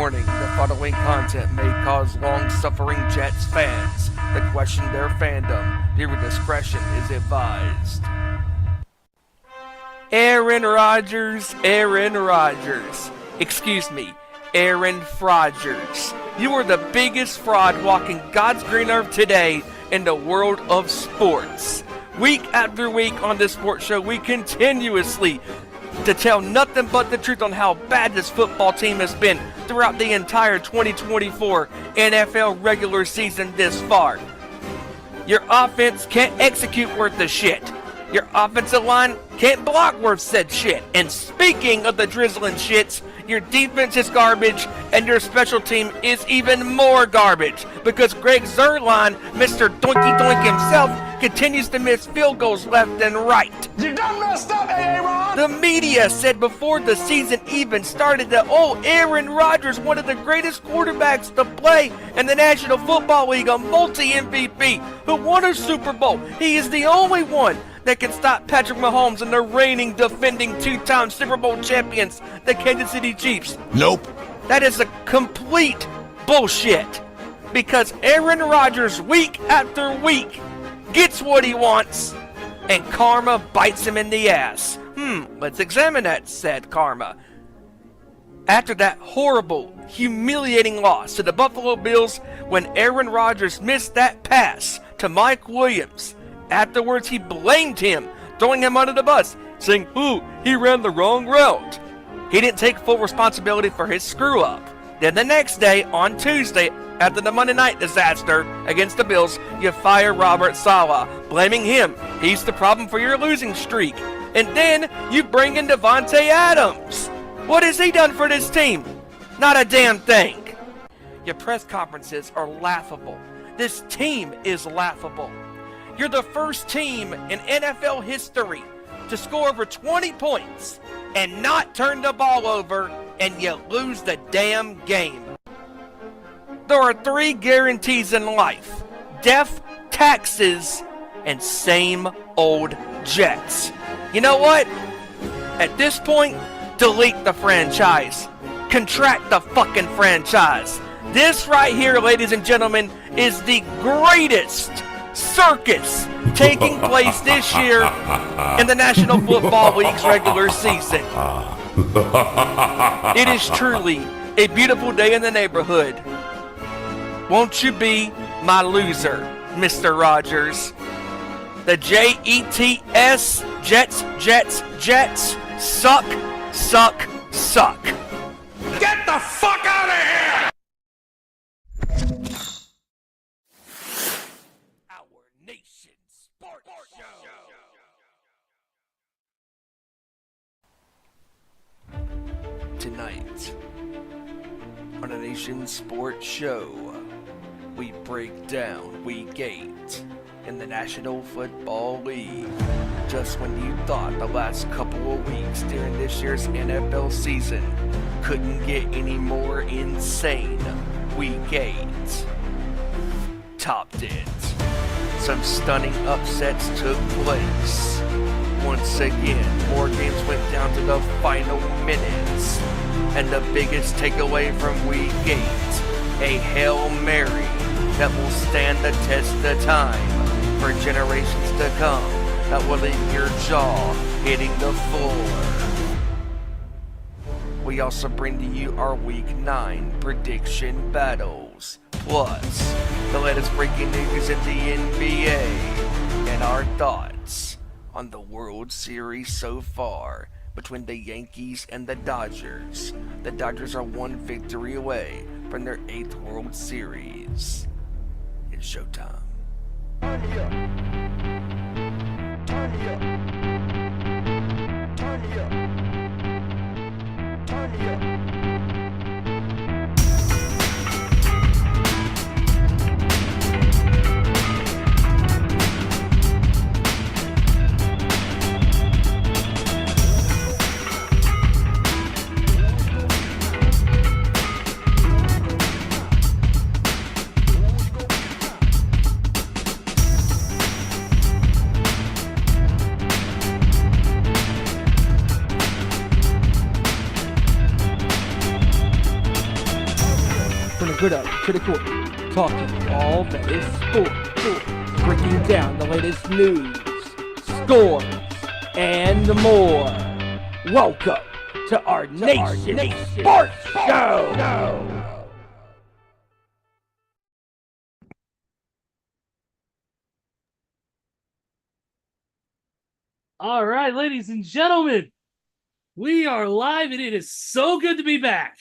Warning, the following content may cause long-suffering Jets fans to question their fandom. Viewer discretion is advised. Aaron Rodgers. Excuse me, Aaron Frogers. You are the biggest fraud walking God's green earth today in the world of sports. Week after week on this sports show, we continuously to tell nothing but the truth on how bad this football team has been throughout the entire 2024 NFL regular season this far. Your offense can't execute worth the shit. Your offensive line can't block worth said shit. And speaking of the drizzling shits, your defense is garbage, and your special team is even more garbage because Greg Zuerlein, Mr. Doinky Doink himself, continues to miss field goals left and right. You done messed up, Aaron! The media said before the season even started that, Aaron Rodgers, one of the greatest quarterbacks to play in the National Football League, a multi-MVP who won a Super Bowl. He is the only one that can stop Patrick Mahomes and the reigning, defending, two-time Super Bowl champions, the Kansas City Chiefs. Nope. That is a complete bullshit. Because Aaron Rodgers, week after week, gets what he wants, and karma bites him in the ass. Let's examine that, said karma. After that horrible, humiliating loss to the Buffalo Bills when Aaron Rodgers missed that pass to Mike Williams, afterwards, he blamed him, throwing him under the bus, saying, he ran the wrong route. He didn't take full responsibility for his screw-up. Then the next day, on Tuesday, after the Monday night disaster against the Bills, you fire Robert Saleh, blaming him. He's the problem for your losing streak. And then you bring in Devontae Adams. What has he done for this team? Not a damn thing. Your press conferences are laughable. This team is laughable. You're the first team in NFL history to score over 20 points and not turn the ball over, and you lose the damn game. There are 3 guarantees in life: death, taxes, and same old Jets. You know what? At this point, delete the franchise. Contract the fucking franchise. This right here, ladies and gentlemen, is the greatest circus taking place this year in the National Football League's regular season. It is truly a beautiful day in the neighborhood. Won't you be my loser, Mr. Rodgers? The Jets, Jets, suck. Get the fuck out of here! Tonight, on a Nation Sports Show, we break down Week 8 in the National Football League. Just when you thought the last couple of weeks during this year's NFL season couldn't get any more insane, Week 8 topped it. Some stunning upsets took place. Once again, more games went down to the final minutes. And the biggest takeaway from Week 8, a Hail Mary that will stand the test of time for generations to come, that will leave your jaw hitting the floor. We also bring to you our Week 9 prediction battles, plus the latest breaking news in the NBA, and our thoughts on the World Series so far between the Yankees and the Dodgers. The Dodgers are one victory away from their 8th World Series. It's showtime. Turn here. Turn here. Turn here. Turn here. anchored up to the court, talking all that is sport, breaking down the latest news, scores, and more. Welcome to our Nation Sports Show. All right, ladies and gentlemen, we are live and it is so good to be back.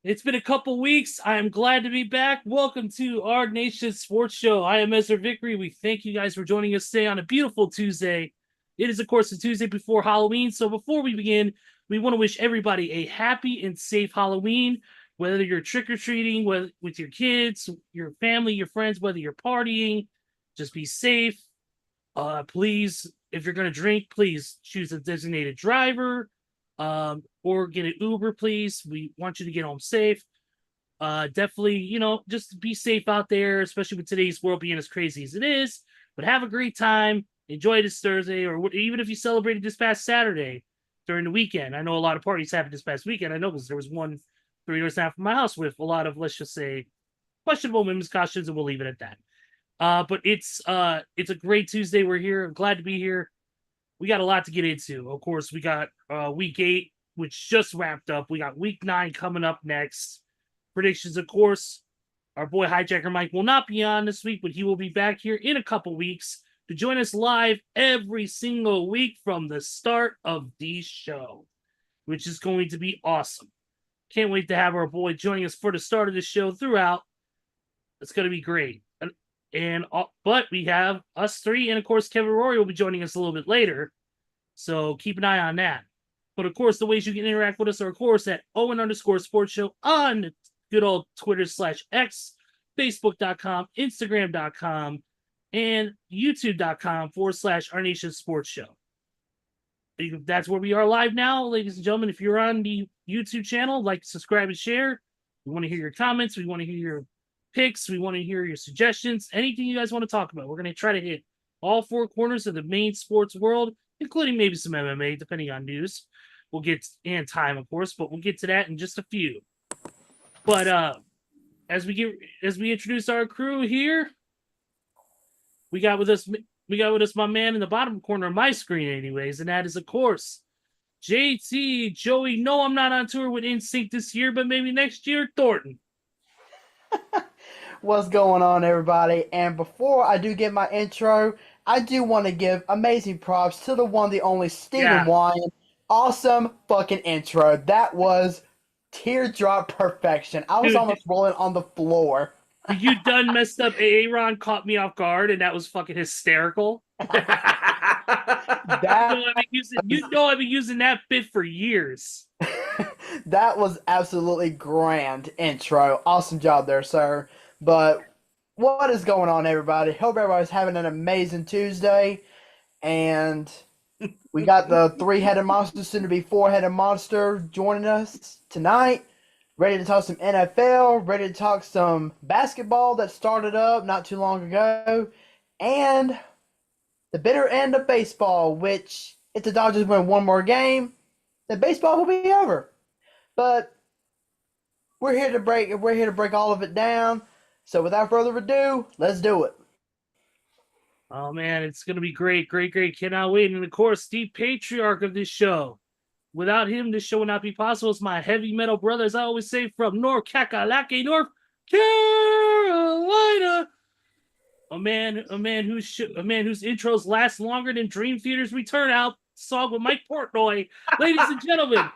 It's been a couple weeks. I am glad to be back. Welcome to our Nation Sports Show. I am Ezra Vickery. We thank you guys for joining us today on a beautiful Tuesday. It is, of course, the Tuesday before Halloween. So before we begin, we want to wish everybody a happy and safe Halloween, whether you're trick-or-treating with your kids, your family, your friends, whether you're partying, just be safe. Please, if you're going to drink, please choose a designated driver or get an Uber, please. We want you to get home safe. Definitely, just be safe out there, especially with today's world being as crazy as it is. But have a great time. Enjoy this Thursday, or even if you celebrated this past Saturday during the weekend. I know a lot of parties happened this past weekend. I know because there was one 3 doors down from my house with a lot of, let's just say, questionable women's costumes, and we'll leave it at that. But it's a great Tuesday. We're here. I'm glad to be here. We got a lot to get into. Of course, we got week 8, which just wrapped up. We got week 9 coming up next. Predictions, of course. Our boy Hijacker Mike will not be on this week, but he will be back here in a couple weeks to join us live every single week from the start of the show, which is going to be awesome. Can't wait to have our boy joining us for the start of the show throughout. It's going to be great. But we have us 3, and of course Kevin Rory will be joining us a little bit later, so keep an eye on that. But of course, the ways you can interact with us are, of course, at Owen_Sports Show on good old Twitter/X, Facebook.com, Instagram.com, and YouTube.com/Our Nation Sports Show. That's where we are live now, ladies and gentlemen. If you're on the YouTube channel, like, subscribe, and share. We want to hear your comments. We want to hear your picks. We want to hear your suggestions. Anything you guys want to talk about. We're going to try to hit all 4 corners of the main sports world, including maybe some MMA, depending on news. We'll get and time, of course, but we'll get to that in just a few. But as we introduce our crew here, we got with us my man in the bottom corner of my screen, anyways, and that is, of course, JT Joey. No, I'm not on tour with NSYNC this year, but maybe next year, Thornton. What's going on, everybody? And before I do get my intro, I do want to give amazing props to the one, the only Stephen Wyand. Awesome fucking intro. That was teardrop perfection. I was almost rolling on the floor. You done messed up. Aaron caught me off guard, and that was fucking hysterical. I've been using that bit for years. That was absolutely grand intro. Awesome job there, sir. But what is going on, everybody? Hope everybody's having an amazing Tuesday. And we got the 3-headed monster, soon to be 4-headed monster, joining us tonight. Ready to talk some NFL, ready to talk some basketball that started up not too long ago, and the bitter end of baseball, which if the Dodgers win one more game, then baseball will be over. But we're here to break all of it down. So without further ado, let's do it. Oh man, it's gonna be great. Cannot wait. And of course, the patriarch of this show. Without him, this show would not be possible. It's my heavy metal brother, as I always say, from North Kakalaki, North Carolina. A man whose intros last longer than Dream Theater's Return Out song with Mike Portnoy. Ladies and gentlemen,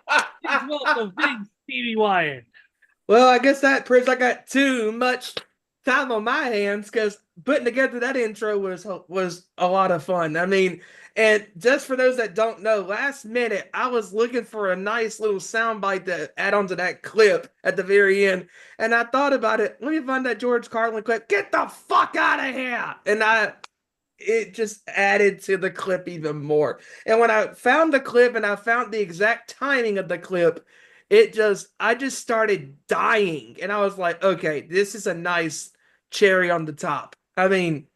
please welcome Big Stevie Wyand. Well, I guess that proves I got too much time on my hands, because putting together that intro was a lot of fun. I mean, and just for those that don't know, last minute I was looking for a nice little soundbite to add onto that clip at the very end, and I thought about it. Let me find that George Carlin clip. Get the fuck out of here! And it just added to the clip even more. And when I found the clip and I found the exact timing of the clip, I just started dying. And I was like, okay, this is a nice cherry on the top. I mean,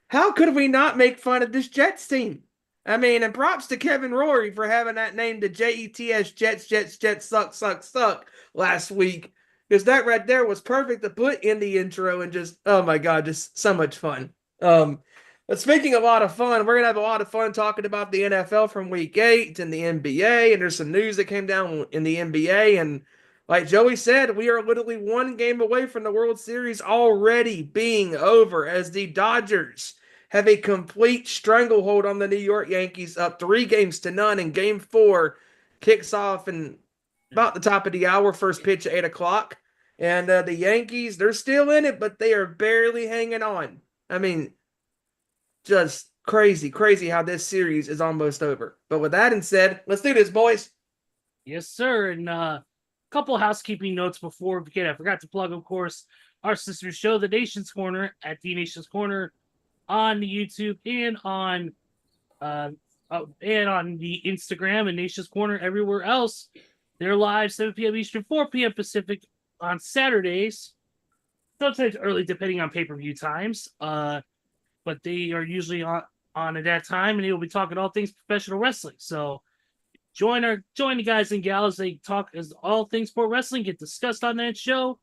how could we not make fun of this Jets team? I mean, and props to Kevin Rory for having that name, the Jets, suck last week. because that right there was perfect to put in the intro and just, oh my God, just so much fun. But speaking of a lot of fun, we're gonna have a lot of fun talking about the NFL from Week 8 and the NBA, and there's some news that came down in the NBA, and like Joey said, we are literally one game away from the World Series already being over as the Dodgers have a complete stranglehold on the New York Yankees, up 3 games to none, and Game 4 kicks off in about the top of the hour, first pitch at 8 o'clock. And the Yankees, they're still in it, but they are barely hanging on. I mean, just crazy, crazy how this series is almost over. But with that said, let's do this, boys. Yes, sir. And couple housekeeping notes before we begin. I forgot to plug, of course, our sister show, The Nation's Corner, at The Nation's Corner on the YouTube and on the Instagram, and Nation's Corner everywhere else. They're live 7 p.m. Eastern, 4 p.m. Pacific on Saturdays. Sometimes early, depending on pay-per-view times. But they are usually on at that time, and they will be talking all things professional wrestling. So join the guys and gals. They talk as all things pro wrestling get discussed on that show.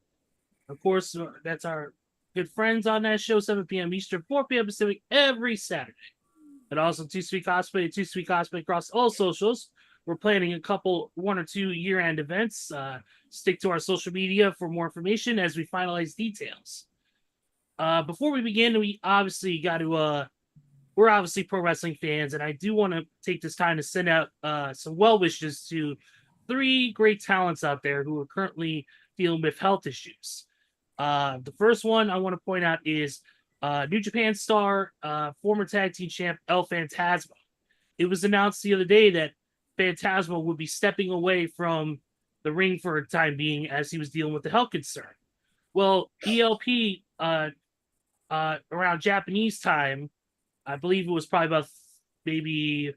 Of course, that's our good friends on that show, 7 p.m. Eastern, 4 p.m. Pacific every Saturday. And also Too Sweet Cosplay and Too Sweet Cosplay across all socials. We're planning one or two year-end events. Stick to our social media for more information as we finalize details. Before we begin, we obviously got to we're obviously pro wrestling fans, and I do want to take this time to send out some well wishes to 3 great talents out there who are currently dealing with health issues. The first one I want to point out is New Japan star, former tag team champ El Phantasmo. It was announced the other day that Phantasmo would be stepping away from the ring for a time being as he was dealing with the health concern. Well, ELP around Japanese time, I believe it was probably about maybe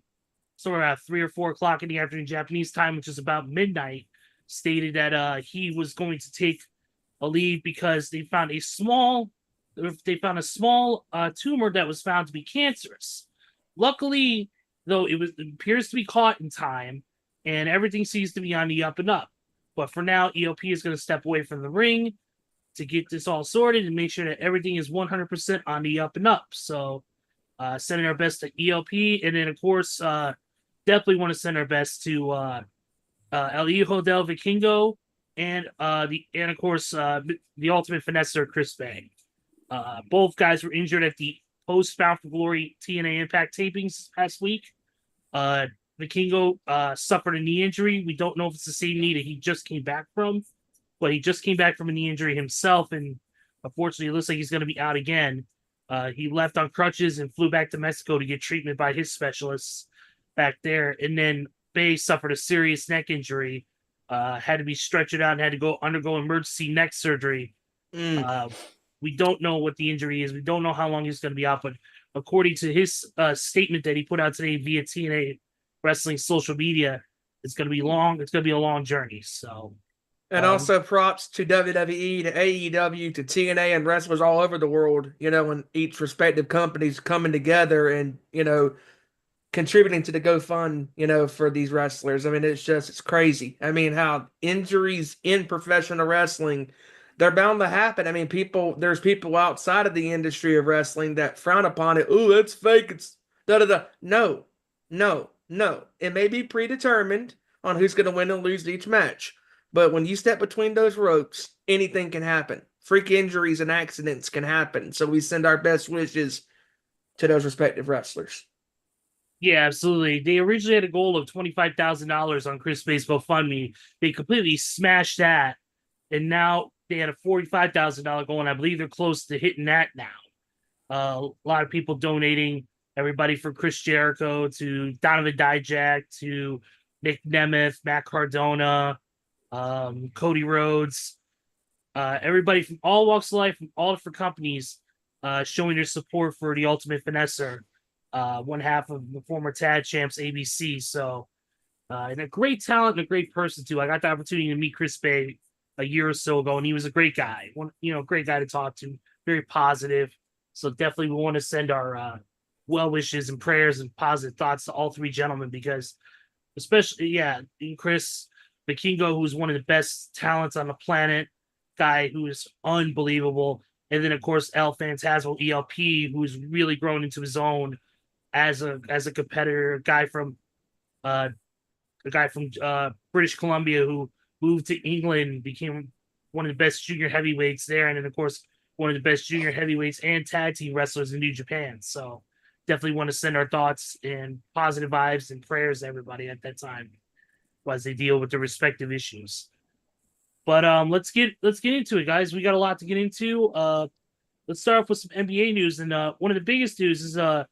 somewhere around 3 or 4 o'clock in the afternoon Japanese time, which is about midnight, stated that he was going to take a leave because they found a small tumor that was found to be cancerous. Luckily, though, it appears to be caught in time, and everything seems to be on the up and up. But for now, ELP is going to step away from the ring to get this all sorted and make sure that everything is 100% on the up and up. So, sending our best to ELP, and then of course, definitely want to send our best to El Hijo del Vikingo and of course the Ultimate Finesser, Chris Bay. Both guys were injured at the post Bound for Glory TNA Impact tapings past week. Vikingo suffered a knee injury. We don't know if it's the same knee that he just came back from, but he just came back from a knee injury himself, and unfortunately, it looks like he's going to be out again. He left on crutches and flew back to Mexico to get treatment by his specialists back there. And then Bay suffered a serious neck injury, had to be stretchered out and had to undergo emergency neck surgery. We don't know what the injury is. We don't know how long he's going to be out, but according to his statement that he put out today via TNA Wrestling social media, it's going to be long. It's going to be a long journey. So, and also props to WWE, to AEW, to TNA, and wrestlers all over the world, and each respective companies coming together and, contributing to the GoFund, for these wrestlers. I mean, it's crazy. I mean, how injuries in professional wrestling, they're bound to happen. I mean, there's people outside of the industry of wrestling that frown upon it. Ooh, it's fake. It's da-da-da. No. It may be predetermined on who's going to win and lose each match. But when you step between those ropes, anything can happen. Freak injuries and accidents can happen. So we send our best wishes to those respective wrestlers. Yeah, absolutely. They originally had a goal of $25,000 on Chris Bay's GoFundMe. They completely smashed that. And now they had a $45,000 goal, and I believe they're close to hitting that now. A lot of people donating, everybody from Chris Jericho to Donovan Dijak to Nick Nemeth, Matt Cardona, Cody Rhodes, everybody from all walks of life, from all different companies, showing their support for the Ultimate Finesser, one half of the former tag champs ABC. So, and a great talent and a great person too. I got the opportunity to meet Chris Bay a year or so ago, and he was a great guy. Great guy to talk to, very positive. So definitely we want to send our well wishes and prayers and positive thoughts to all 3 gentlemen, because especially, Chris Vikingo, who's one of the best talents on the planet, guy who is unbelievable. And then of course El Phantasmo ELP, who's really grown into his own as a competitor, uh a guy from British Columbia who moved to England, became one of the best junior heavyweights there, and then of course one of the best junior heavyweights and tag team wrestlers in New Japan. So definitely want to send our thoughts and positive vibes and prayers to everybody at that time as they deal with their respective issues. But let's get into it, guys. We got a lot to get into. Let's start off with some NBA news, and one of the biggest news is the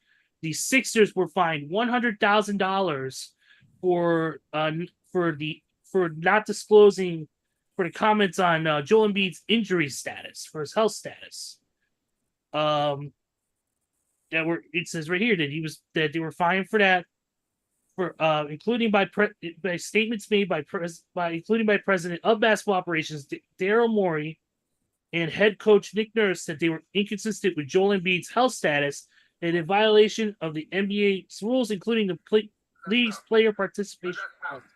Sixers were fined $100,000 for not disclosing for the comments on Joel Embiid's injury status, for his health status. It says right here that they were fined for that, for including by statements made by President of Basketball Operations Daryl Morey and head coach Nick Nurse that they were inconsistent with Joel Embiid's health status and in violation of the NBA's rules, including the league's player participation policy.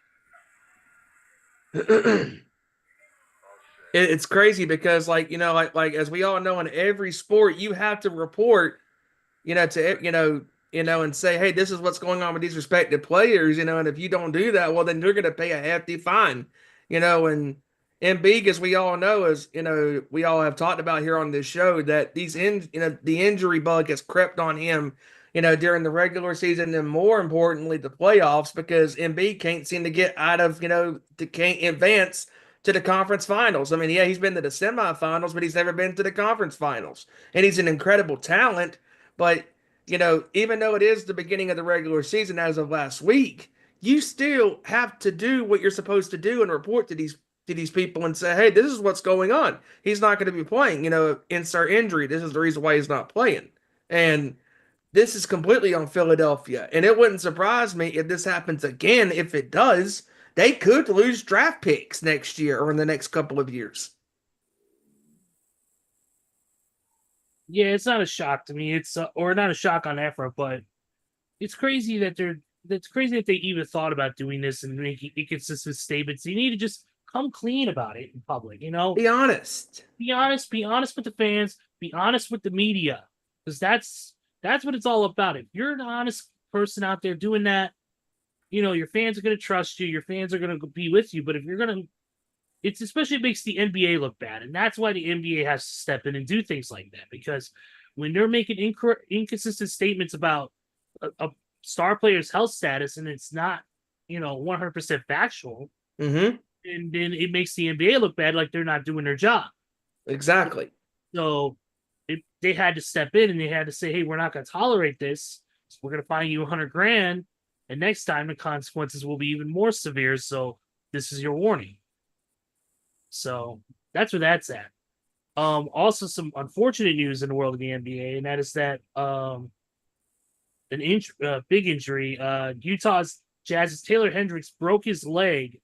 It's crazy because, like as we all know, in every sport, you have to report, and say, hey, this is what's going on with these respective players, and if you don't do that, well, then you're going to pay a hefty fine, and Embiid, as we all know, as we all have talked about here on this show, that the injury bug has crept on him, during the regular season and more importantly the playoffs, because Embiid can't seem to get out of, can't advance to the conference finals. I mean, yeah, he's been to the semifinals, but he's never been to the conference finals, and he's an incredible talent, but even though it is the beginning of the regular season as of last week, you still have to do what you're supposed to do and report to these people and say, hey, this is what's going on. He's not going to be playing, insert injury. This is the reason why he's not playing. And this is completely on Philadelphia. And it wouldn't surprise me if this happens again. If it does, they could lose draft picks next year or in the next couple of years. Yeah, it's not a shock to me. It's or not a shock on effort, but it's crazy that they even thought about doing this and making inconsistent statements. You need to just come clean about it in public, Be honest. Be honest with the fans, be honest with the media, because that's what it's all about. If you're an honest person out there doing that, your fans are going to trust you, your fans are going to be with you. But if you're going to, it's especially makes the NBA look bad, and that's why the NBA has to step in and do things like that, because when they're making inconsistent statements about a star player's health status and it's not 100% factual, Mm-hmm. and then it makes the NBA look bad, like they're not doing their job. Exactly. So they had to step in and they had to say, hey, we're not going to tolerate this. So we're going to fine you $100,000, and next time the consequences will be even more severe. So this is your warning. So that's where that's at. Also, some unfortunate news in the world of the NBA, and that is that big injury. Utah's Jazz's Taylor Hendricks broke his leg,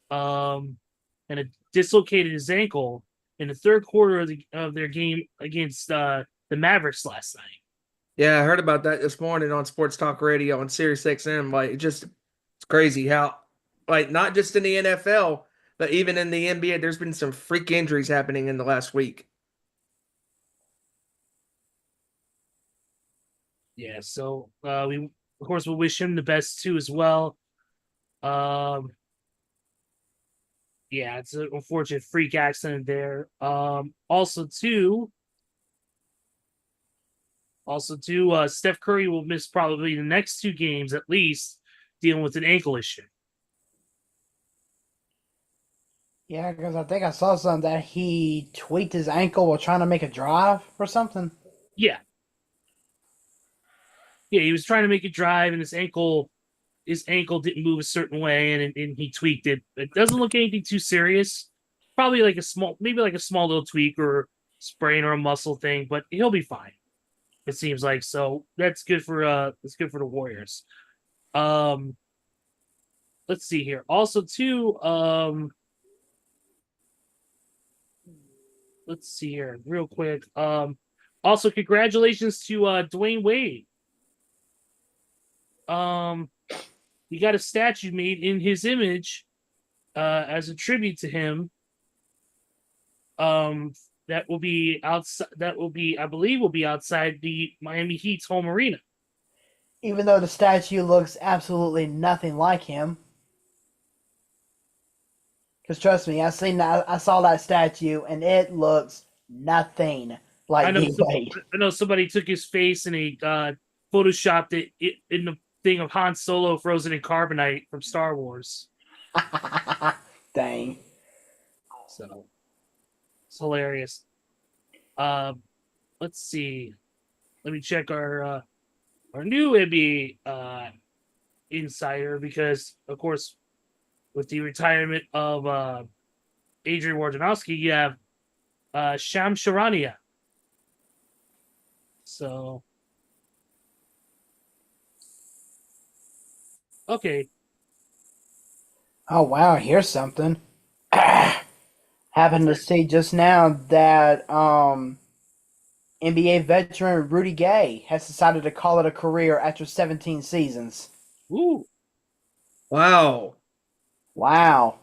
and it dislocated his ankle in the third quarter of their game against the Mavericks last night. Yeah, I heard about that this morning on Sports Talk Radio on Sirius XM. It's crazy how, not just in the NFL, but even in the NBA, there's been some freak injuries happening in the last week. Yeah, so we of course will wish him the best too as well. Yeah, it's an unfortunate freak accident there. Also too, Steph Curry will miss probably the next 2 games at least, dealing with an ankle issue. Yeah, because I think I saw something that he tweaked his ankle while trying to make a drive or something. Yeah, he was trying to make a drive, and his ankle didn't move a certain way, and he tweaked it. It doesn't look anything too serious. Probably like a small little tweak or sprain or a muscle thing, but he'll be fine. It seems like. So that's good for the Warriors. Let's see here. Also too, let's see here real quick. Also congratulations to Dwayne Wade. He got a statue made in his image as a tribute to him. That will be outside. That will be, I believe, will be outside the Miami Heat's home arena. Even though the statue looks absolutely nothing like him. Because trust me, I saw that statue and it looks nothing like I know. D-Wade. I know somebody took his face and he photoshopped it in the thing of Han Solo frozen in carbonite from Star Wars. Dang. So it's hilarious. Let's see. Let me check our new NBA insider because, of course, with the retirement of Adrian Wojnarowski, you have Sham Charania. So, okay. Oh wow, here's something. Happened to see just now that NBA veteran Rudy Gay has decided to call it a career after 17 seasons. Ooh. Wow. Wow.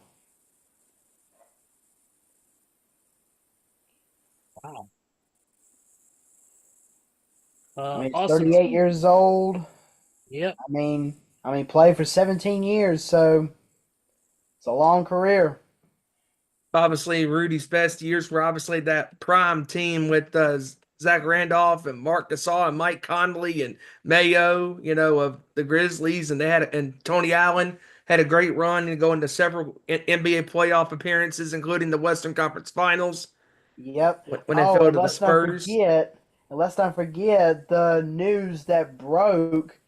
Wow. I mean, he's Also, 38 years old. yep. I mean, played for 17 years, so it's a long career. Obviously, Rudy's best years were obviously that prime team with Zach Randolph and Mark Gasol and Mike Conley and Mayo, of the Grizzlies, and and Tony Allen had a great run and going to several NBA playoff appearances, including the Western Conference Finals. Yep. When they fell And to the Spurs. let's not forget the news that broke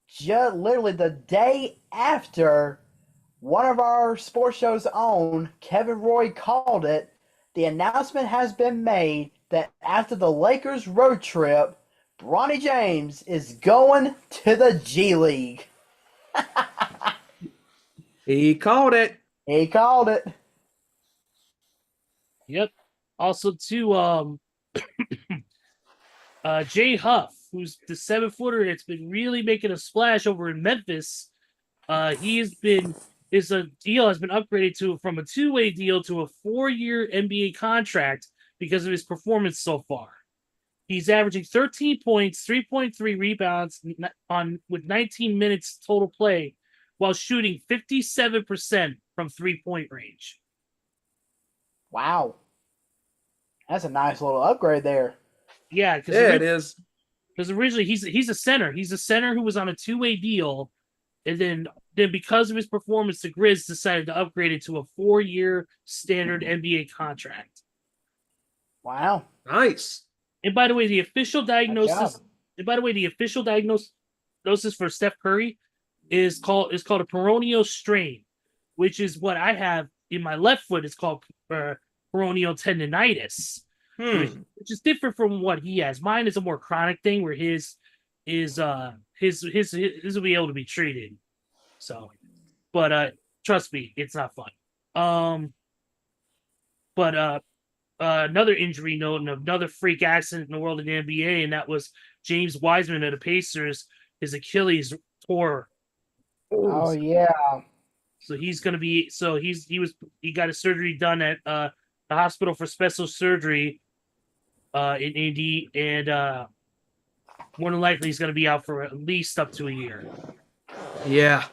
just literally the day after one of our sports show's own, Kevin Roy, called it. The announcement has been made that after the Lakers road trip, Bronny James is going to the G League. He called it. He called it. Yep. Also, too, Jay Huff, who's the 7-footer that's been really making a splash over in Memphis. His deal has been upgraded from a 2-way deal to a 4-year NBA contract because of his performance so far. He's averaging 13 points, 3.3 rebounds with 19 minutes total play, while shooting 57% from 3-point range. Wow. That's a nice little upgrade there. Yeah, it is. Because originally he's a center. He's a center who was on a 2-way deal, and then because of his performance, the Grizz decided to upgrade it to a 4-year standard NBA contract. Wow. Nice. And by the way, the official diagnosis. And by the way, the official diagnosis for Steph Curry is called a peroneal strain, which is what I have in my left foot. It's called peroneal tendonitis, which is different from what he has. Mine is a more chronic thing, where his will be able to be treated. So, but trust me, it's not fun. But another injury note and another freak accident in the world of the NBA, and that was James Wiseman of the Pacers. His Achilles tore. Oh yeah. So he's gonna be. So he got his surgery done at the hospital for special surgery in Indy, and more than likely he's gonna be out for at least up to a year. Yeah.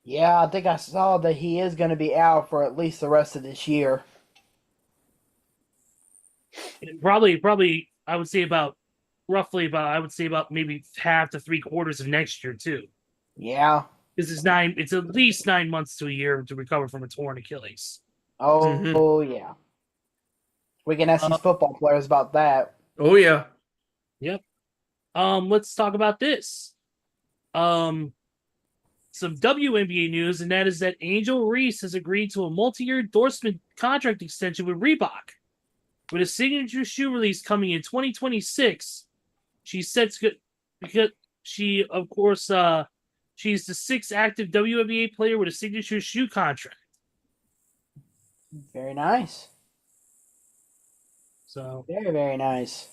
Yeah, I think I saw that he is going to be out for at least the rest of this year. Probably, I would say about maybe half to 3/4 of next year too. Yeah. This is it's at least 9 months to a year to recover from a torn Achilles. Oh yeah. We can ask these football players about that. Oh yeah. Yep. Let's talk about this. Some WNBA news, and that is that Angel Reese has agreed to a multi-year endorsement contract extension with Reebok. With a signature shoe release coming in 2026, she's set to, because she, of course, she's the 6th active WNBA player with a signature shoe contract. Very nice. So very, very nice.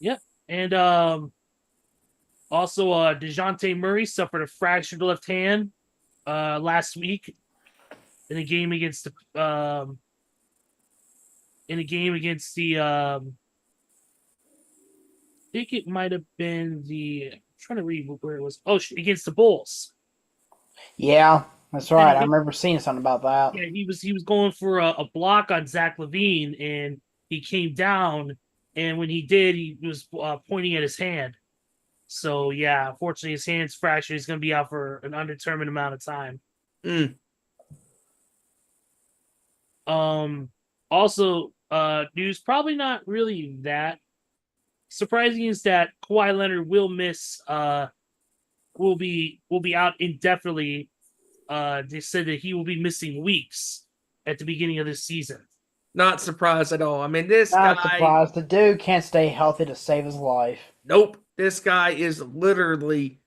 Yep. And also DeJounte Murray suffered a fractured left hand last week in a game against in a game against the I think it might have been I'm trying to read where it was. Oh, against the Bulls. Yeah, that's right. I remember seeing something about that. Yeah, he was going for a block on Zach LaVine, and he came down, and when he did, he was pointing at his hand. So yeah, unfortunately, his hand's fractured. He's going to be out for an undetermined amount of time. Mm. Also, news probably not really that surprising is that Kawhi Leonard will miss. Will be out indefinitely. They said that he will be missing weeks at the beginning of this season. Not surprised at all. I mean, this Not guy. surprised. The dude can't stay healthy to save his life. Nope. This guy is literally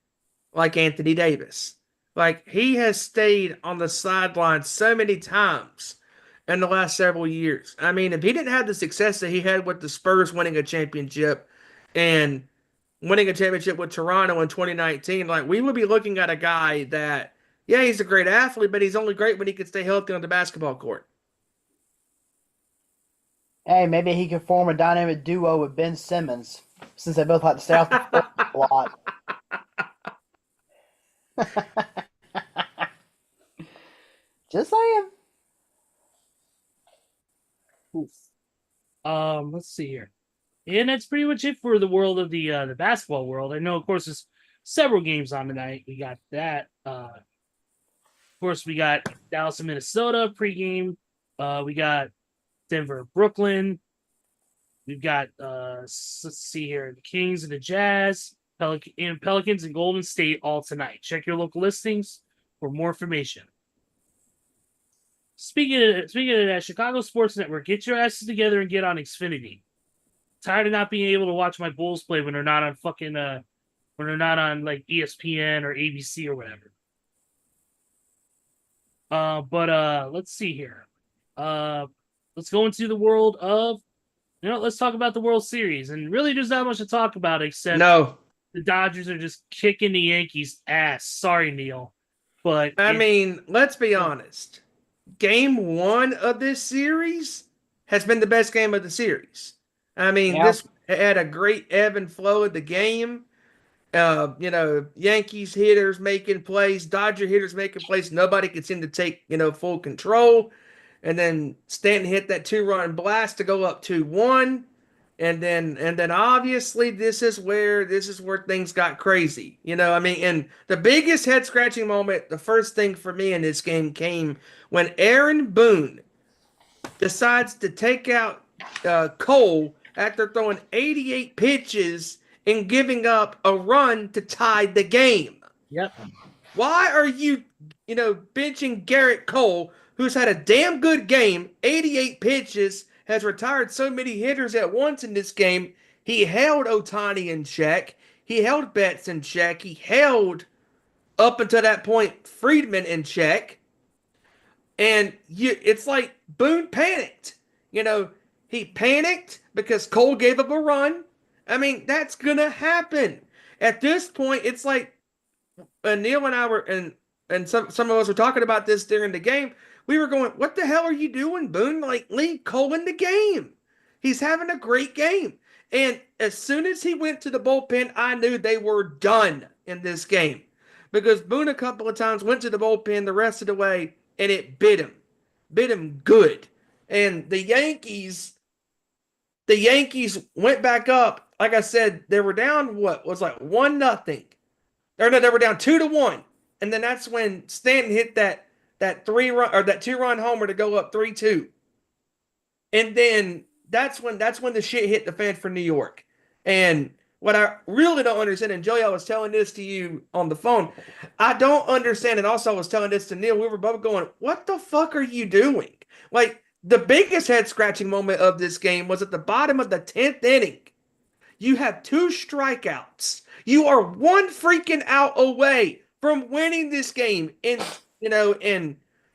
like Anthony Davis. Like, he has stayed on the sidelines so many times in the last several years. I mean, if he didn't have the success that he had with the Spurs winning a championship and winning a championship with Toronto in 2019, like, we would be looking at a guy that, yeah, he's a great athlete, but he's only great when he can stay healthy on the basketball court. Hey, maybe he could form a dynamic duo with Ben Simmons, since they both like to stay off the court a lot. Just saying. Let's see here, and that's pretty much it for the world of the basketball world. I know, of course, there's several games on tonight. We got that. Of course, we got Dallas and Minnesota pregame. We got Denver, Brooklyn. We've got let's see here, the Kings and the Jazz, Pelicans and Golden State all tonight. Check your local listings for more information. Speaking of that, Chicago Sports Network, get your asses together and get on Xfinity. Tired of not being able to watch my Bulls play when they're not on when they're not on like ESPN or ABC or whatever. But let's see here. Let's go into the world of, let's talk about the World Series. And really, there's not much to talk about except the Dodgers are just kicking the Yankees' ass. Sorry, Neil. But I mean, let's be honest. Game 1 of this series has been the best game of the series. I mean, this had a great ebb and flow of the game. Yankees hitters making plays, Dodger hitters making plays. Nobody could seem to take, full control. And then Stanton hit that 2-run blast to go up 2-1. And then obviously this is where things got crazy. And the biggest head scratching moment, the first thing for me in this game came when Aaron Boone decides to take out Cole after throwing 88 pitches and giving up a run to tie the game. Yep. Why are you, benching Garrett Cole, who's had a damn good game, 88 pitches, has retired so many hitters at once in this game? He held Ohtani in check. He held Betts in check. He held, up until that point, Friedman in check. And it's like Boone panicked. He panicked because Cole gave up a run. I mean, that's going to happen. At this point, it's like Neil and I were, and some of us were talking about this during the game. We were going, what the hell are you doing, Boone? Like, leave Cole in the game. He's having a great game. And as soon as he went to the bullpen, I knew they were done in this game. Because Boone a couple of times went to the bullpen the rest of the way, and it bit him. Bit him good. And the Yankees went back up. Like I said, they were down, what was like 1-0. Or no, they were down 2-1. And then that's when Stanton hit that 3-run or that 2-run homer to go up 3-2. And then that's when the shit hit the fan for New York. And what I really don't understand, and Joey, I was telling this to you on the phone, I don't understand, and also I was telling this to Neil, we were both going, what the fuck are you doing? Like, the biggest head-scratching moment of this game was at the bottom of the 10th inning. You have 2 strikeouts. You are 1 freaking out away from winning this game and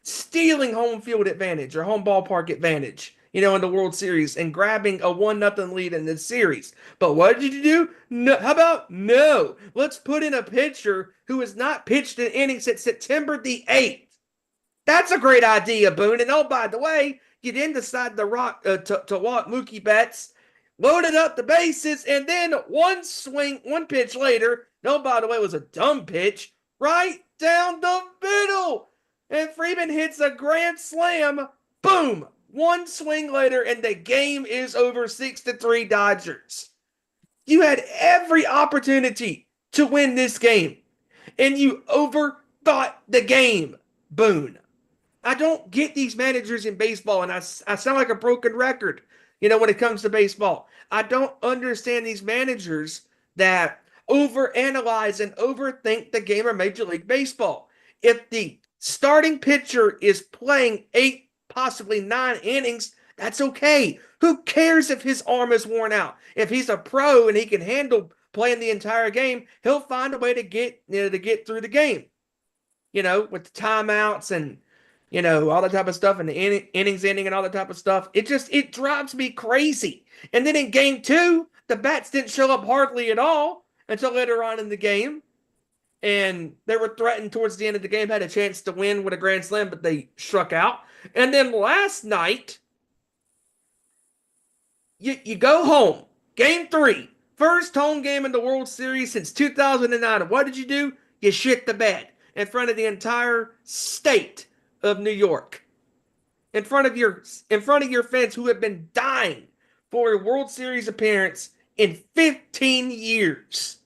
stealing home field advantage or home ballpark advantage, in the World Series and grabbing a 1-0 lead in this series. But what did you do? No, how about no? Let's put in a pitcher who has not pitched an inning since September the 8th. That's a great idea, Boone. And oh, by the way, You then decide to walk Mookie Betts, loaded up the bases, and then one pitch later, no, by the way, it was a dumb pitch, right down the middle. And Freeman hits a grand slam. Boom! One swing later, and the game is over 6-3 Dodgers. You had every opportunity to win this game, and you overthought the game, Boone. I don't get these managers in baseball, and I sound like a broken record, when it comes to baseball. I don't understand these managers that overanalyze and overthink the game of Major League Baseball. If the starting pitcher is playing 8, possibly 9 innings, that's okay. Who cares if his arm is worn out? If he's a pro and he can handle playing the entire game, he'll find a way to get through the game. With the timeouts and all that type of stuff, and the innings ending and all that type of stuff. It drives me crazy. And then in game 2, the bats didn't show up hardly at all until later on in the game. And they were threatened towards the end of the game, had a chance to win with a grand slam, but they struck out. And then last night, you go home. Game 3, first home game in the World Series since 2009. And what did you do? You shit the bed in front of the entire state of New York, in front of your fans who have been dying for a World Series appearance in 15 years.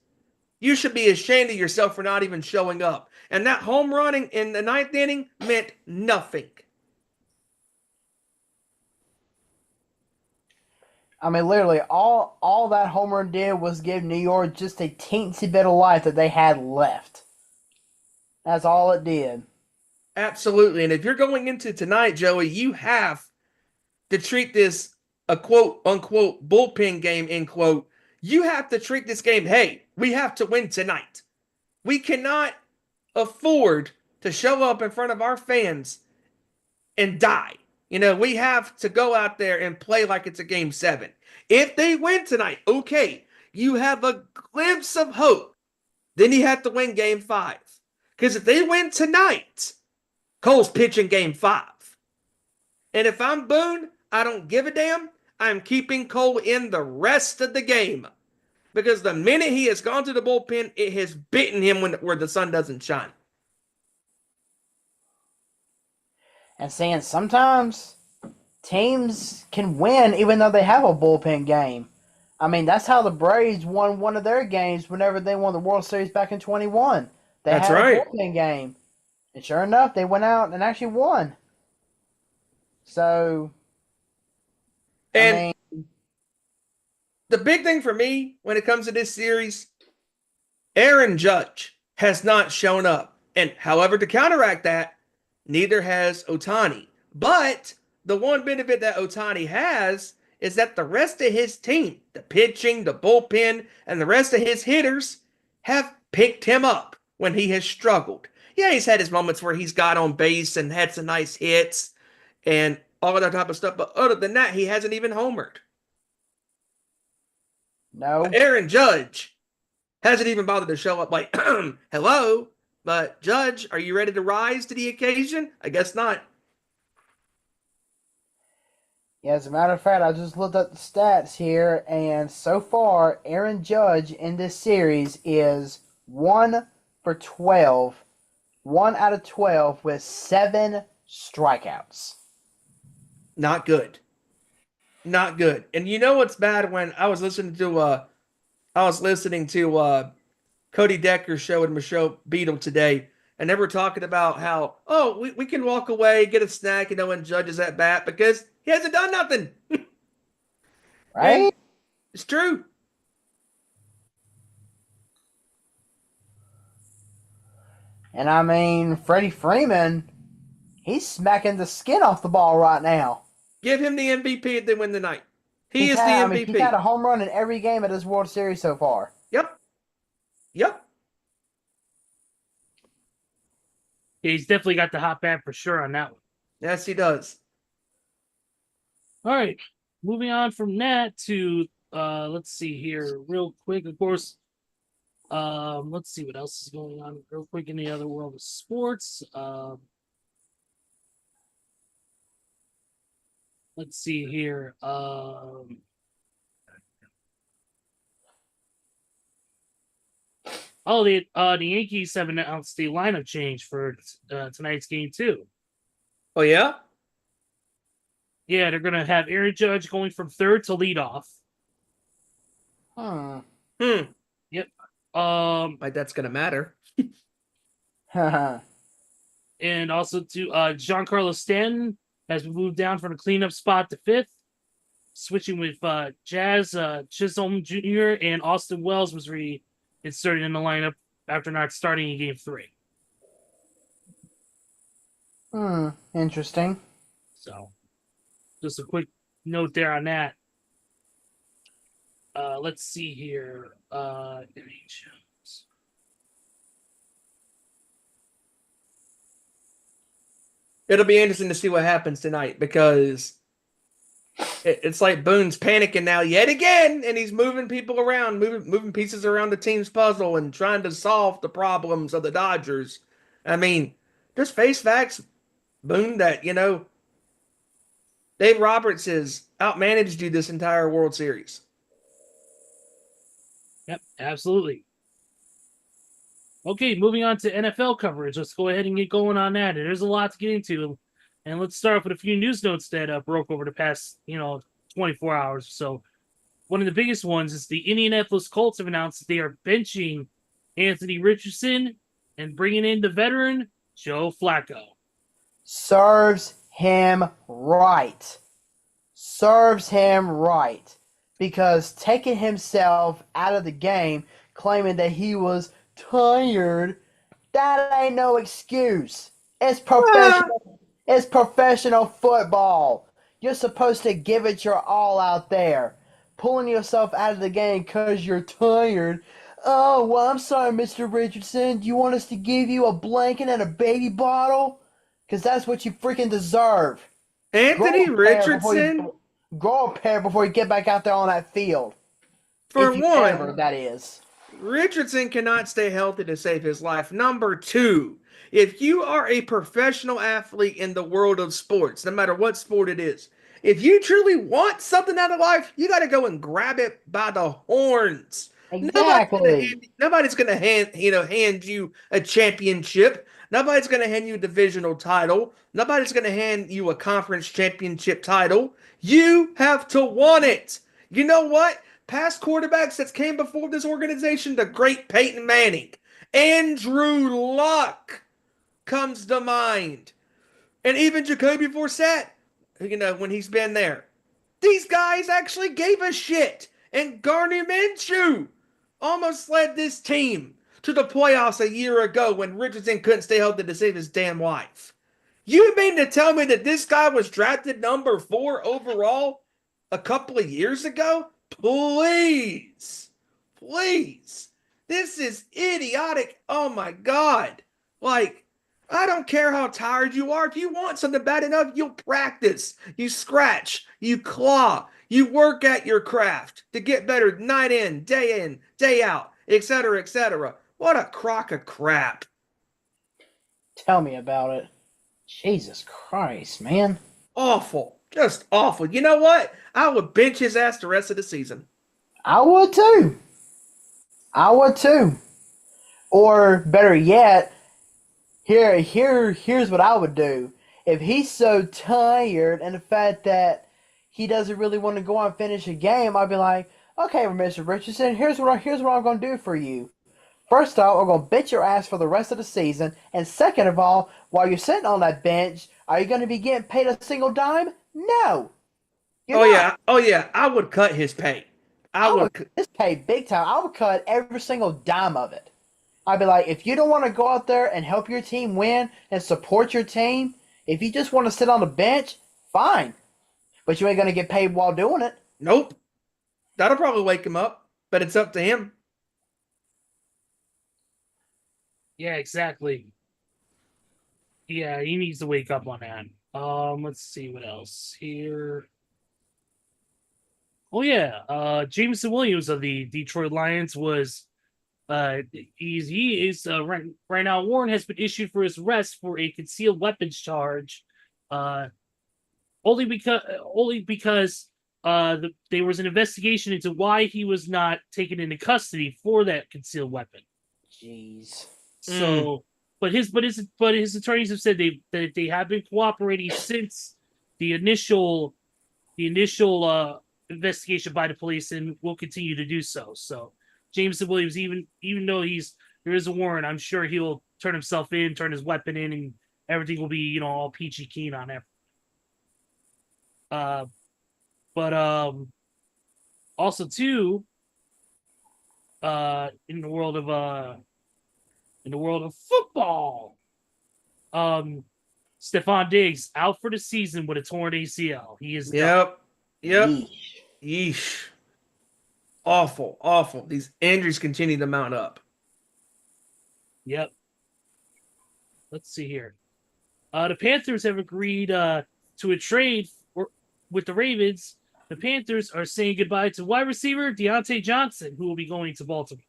You should be ashamed of yourself for not even showing up. And that home running in the 9th inning meant nothing. I mean, literally, all that home run did was give New York just a teensy bit of life that they had left. That's all it did. Absolutely. And if you're going into tonight, Joey, you have to treat this a quote unquote bullpen game, end quote. You have to treat this game, hey, we have to win tonight. We cannot afford to show up in front of our fans and die. We have to go out there and play like it's a game 7. If they win tonight, okay, you have a glimpse of hope. Then you have to win game 5. Because if they win tonight, Cole's pitching game 5. And if I'm Boone, I don't give a damn. I'm keeping Cole in the rest of the game. Because the minute he has gone to the bullpen, it has bitten him where the sun doesn't shine. And saying sometimes teams can win even though they have a bullpen game. I mean, that's how the Braves won one of their games whenever they won the World Series back in 21. That's had right. A bullpen game. And sure enough, they went out and actually won. So, and the big thing for me when it comes to this series, Aaron Judge has not shown up. And however, to counteract that, neither has Ohtani. But the one benefit that Ohtani has is that the rest of his team, the pitching, the bullpen, and the rest of his hitters have picked him up when he has struggled. Yeah, he's had his moments where he's got on base and had some nice hits and all of that type of stuff. But other than that, he hasn't even homered. no. Aaron Judge hasn't even bothered to show up like, hello, but Judge, are you ready to rise to the occasion? I guess not. Yeah, as a matter of fact, I just looked up the stats here, and so far, Aaron Judge in this series is 1 for 12. 1 out of 12 with 7 strikeouts. Not good. Not good. And you know what's bad? When I was listening to Cody Decker's show with Michelle Beadle today, and they were talking about how, we can walk away, get a snack, when Judge is at bat because he hasn't done nothing. Right? And it's true. And I mean, Freddie Freeman, he's smacking the skin off the ball right now. Give him the MVP if they win the night. He's the MVP. He's had a home run in every game of this World Series so far. Yep. Yeah, he's definitely got the hot bat for sure on that one. Yes, he does. All right, moving on from that to let's see here real quick. Of course, let's see what else is going on real quick in the other world of sports. let's see here. Oh, the Yankees have announced the lineup change for tonight's game too. Oh yeah. Yeah, they're gonna have Aaron Judge going from third to leadoff. Hmm. Yep. Like that's gonna matter. And also to Giancarlo Stanton has been moved down from the cleanup spot to fifth, switching with Jazz Chisholm Jr. and Austin Wells was reinserted in the lineup after not starting in Game 3. Interesting. So, just a quick note there on that. Let's see here. It'll be interesting to see what happens tonight because it's like Boone's panicking now yet again, and he's moving people around, moving pieces around the team's puzzle and trying to solve the problems of the Dodgers. I mean, just face facts, Boone, that, Dave Roberts has outmanaged you this entire World Series. Yep, absolutely. Okay, moving on to NFL coverage. Let's go ahead and get going on that. There's a lot to get into. And let's start off with a few news notes that broke over the past, 24 hours. So, one of the biggest ones is the Indianapolis Colts have announced that they are benching Anthony Richardson and bringing in the veteran Joe Flacco. Serves him right. Serves him right. Because taking himself out of the game, claiming that he was tired, that ain't no excuse. It's professional. It's professional football. You're supposed to give it your all out there. Pulling yourself out of the game because you're tired. Oh, well, I'm sorry, Mr. Richardson. Do you want us to give you a blanket and a baby bottle? Because that's what you freaking deserve. Anthony Richardson, Grow a pair before you get back out there on that field. for If you one, ever, that is. Richardson cannot stay healthy to save his life. Number two, if you are a professional athlete in the world of sports, no matter what sport it is, if you truly want something out of life, you got to go and grab it by the horns. Exactly. Nobody's gonna hand you a championship. Nobody's gonna hand you a divisional title. Nobody's gonna hand you a conference championship title. You have to want it. You know what? Past quarterbacks that came before this organization, the great Peyton Manning, Andrew Luck comes to mind, and even Jacoby Brissett, when he's been there. These guys actually gave a shit, and Gardner Minshew almost led this team to the playoffs a year ago when Richardson couldn't stay healthy to save his damn life. You mean to tell me that this guy was drafted number 4 overall a couple of years ago? Please. Please. This is idiotic. Oh my God. Like, I don't care how tired you are. If you want something bad enough, you'll practice. You scratch. You claw. You work at your craft to get better night in, day out, etc., etc. What a crock of crap. Tell me about it. Jesus Christ, man. Awful. Just awful. You know what? I would bench his ass the rest of the season. I would too. I would too. Or better yet, here's what I would do. If he's so tired and the fact that he doesn't really want to go out and finish a game, I'd be like, okay, Mr. Richardson, here's what I'm gonna do for you. First off, I'm gonna bench your ass for the rest of the season, and second of all, while you're sitting on that bench, are you gonna be getting paid a single dime? No. Oh yeah, I would cut his pay. I would cut his pay big time. I would cut every single dime of it. I'd be like, if you don't want to go out there and help your team win and support your team, if you just want to sit on the bench, fine. But you ain't gonna get paid while doing it. Nope. That'll probably wake him up, but it's up to him. Yeah, exactly. Yeah, he needs to wake up on that. Let's see what else here. Oh yeah, Jameson Williams of the Detroit Lions was he is right now. Warren has been issued for his arrest for a concealed weapons charge. only because there was an investigation into why he was not taken into custody for that concealed weapon. Jeez. So, but his attorneys have said that they have been cooperating since the initial investigation by the police, and will continue to do so. So, Jameson Williams, even though there is a warrant, I'm sure he'll turn himself in, turn his weapon in, and everything will be all peachy keen on it. But also too, in the world of football, Stephon Diggs out for the season with a torn ACL. He is done. Yep. Yeesh. Awful. These injuries continue to mount up. Yep. Let's see here. The Panthers have agreed to a trade with the Ravens. The Panthers are saying goodbye to wide receiver Deontay Johnson, who will be going to Baltimore.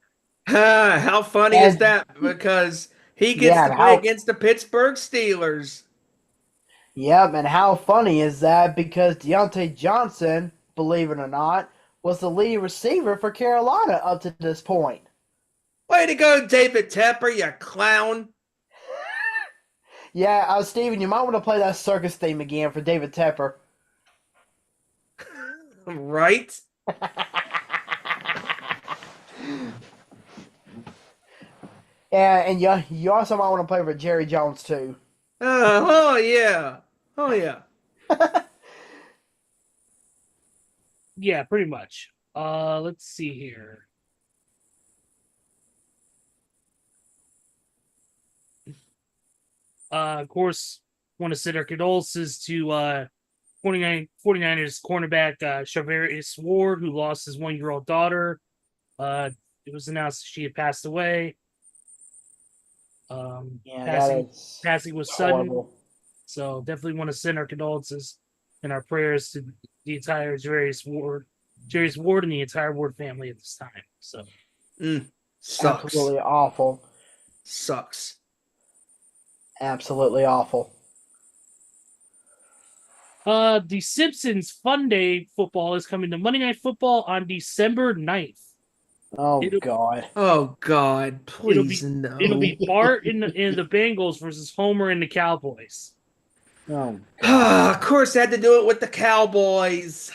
How funny is that? Because he gets to play against the Pittsburgh Steelers. Yep, and how funny is that? Because Deontay Johnson, believe it or not, was the lead receiver for Carolina up to this point. Way to go, David Tepper, you clown. Yeah, Steven, you might want to play that circus theme again for David Tepper. Right? Yeah, and you also might want to play for Jerry Jones, too. Oh, yeah. Yeah, pretty much. Let's see here. Of course, want to send our condolences to 49ers cornerback Charvarius Ward, who lost his 1-year-old daughter. It was announced that she had passed away. Passing was sudden. So definitely want to send our condolences and our prayers to the entire Jarius Ward and the entire Ward family at this time. So sucks. Absolutely awful. Sucks. Absolutely awful. The Simpsons Fun Day football is coming to Monday Night Football on December 9th. God. Oh, God. Please, no. It'll be Bart in the Bengals versus Homer and the Cowboys. Oh, God. Of course, they had to do it with the Cowboys.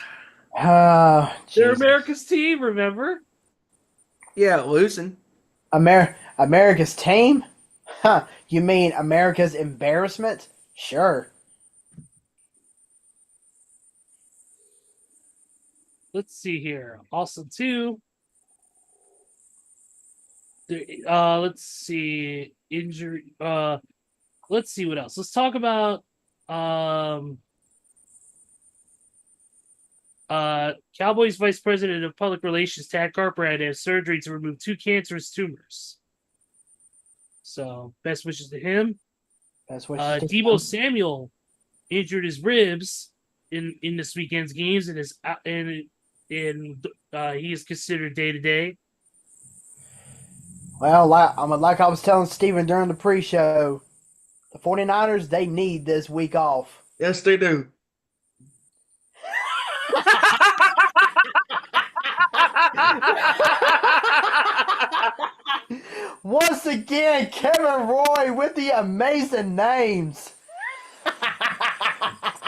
They're America's team, remember? Yeah, losing. America's team? Huh. You mean America's embarrassment? Sure. Let's see here. Also, too, let's see injury. Let's see what else. Let's talk about Cowboys Vice President of Public Relations Tad Carper had to have surgery to remove 2 cancerous tumors. So best wishes to him. Deebo Samuel injured his ribs in this weekend's games and he is considered day-to-day. Well, like I was telling Steven during the pre-show, the 49ers, they need this week off. Yes, they do. Once again, Kevin Roy with the amazing names.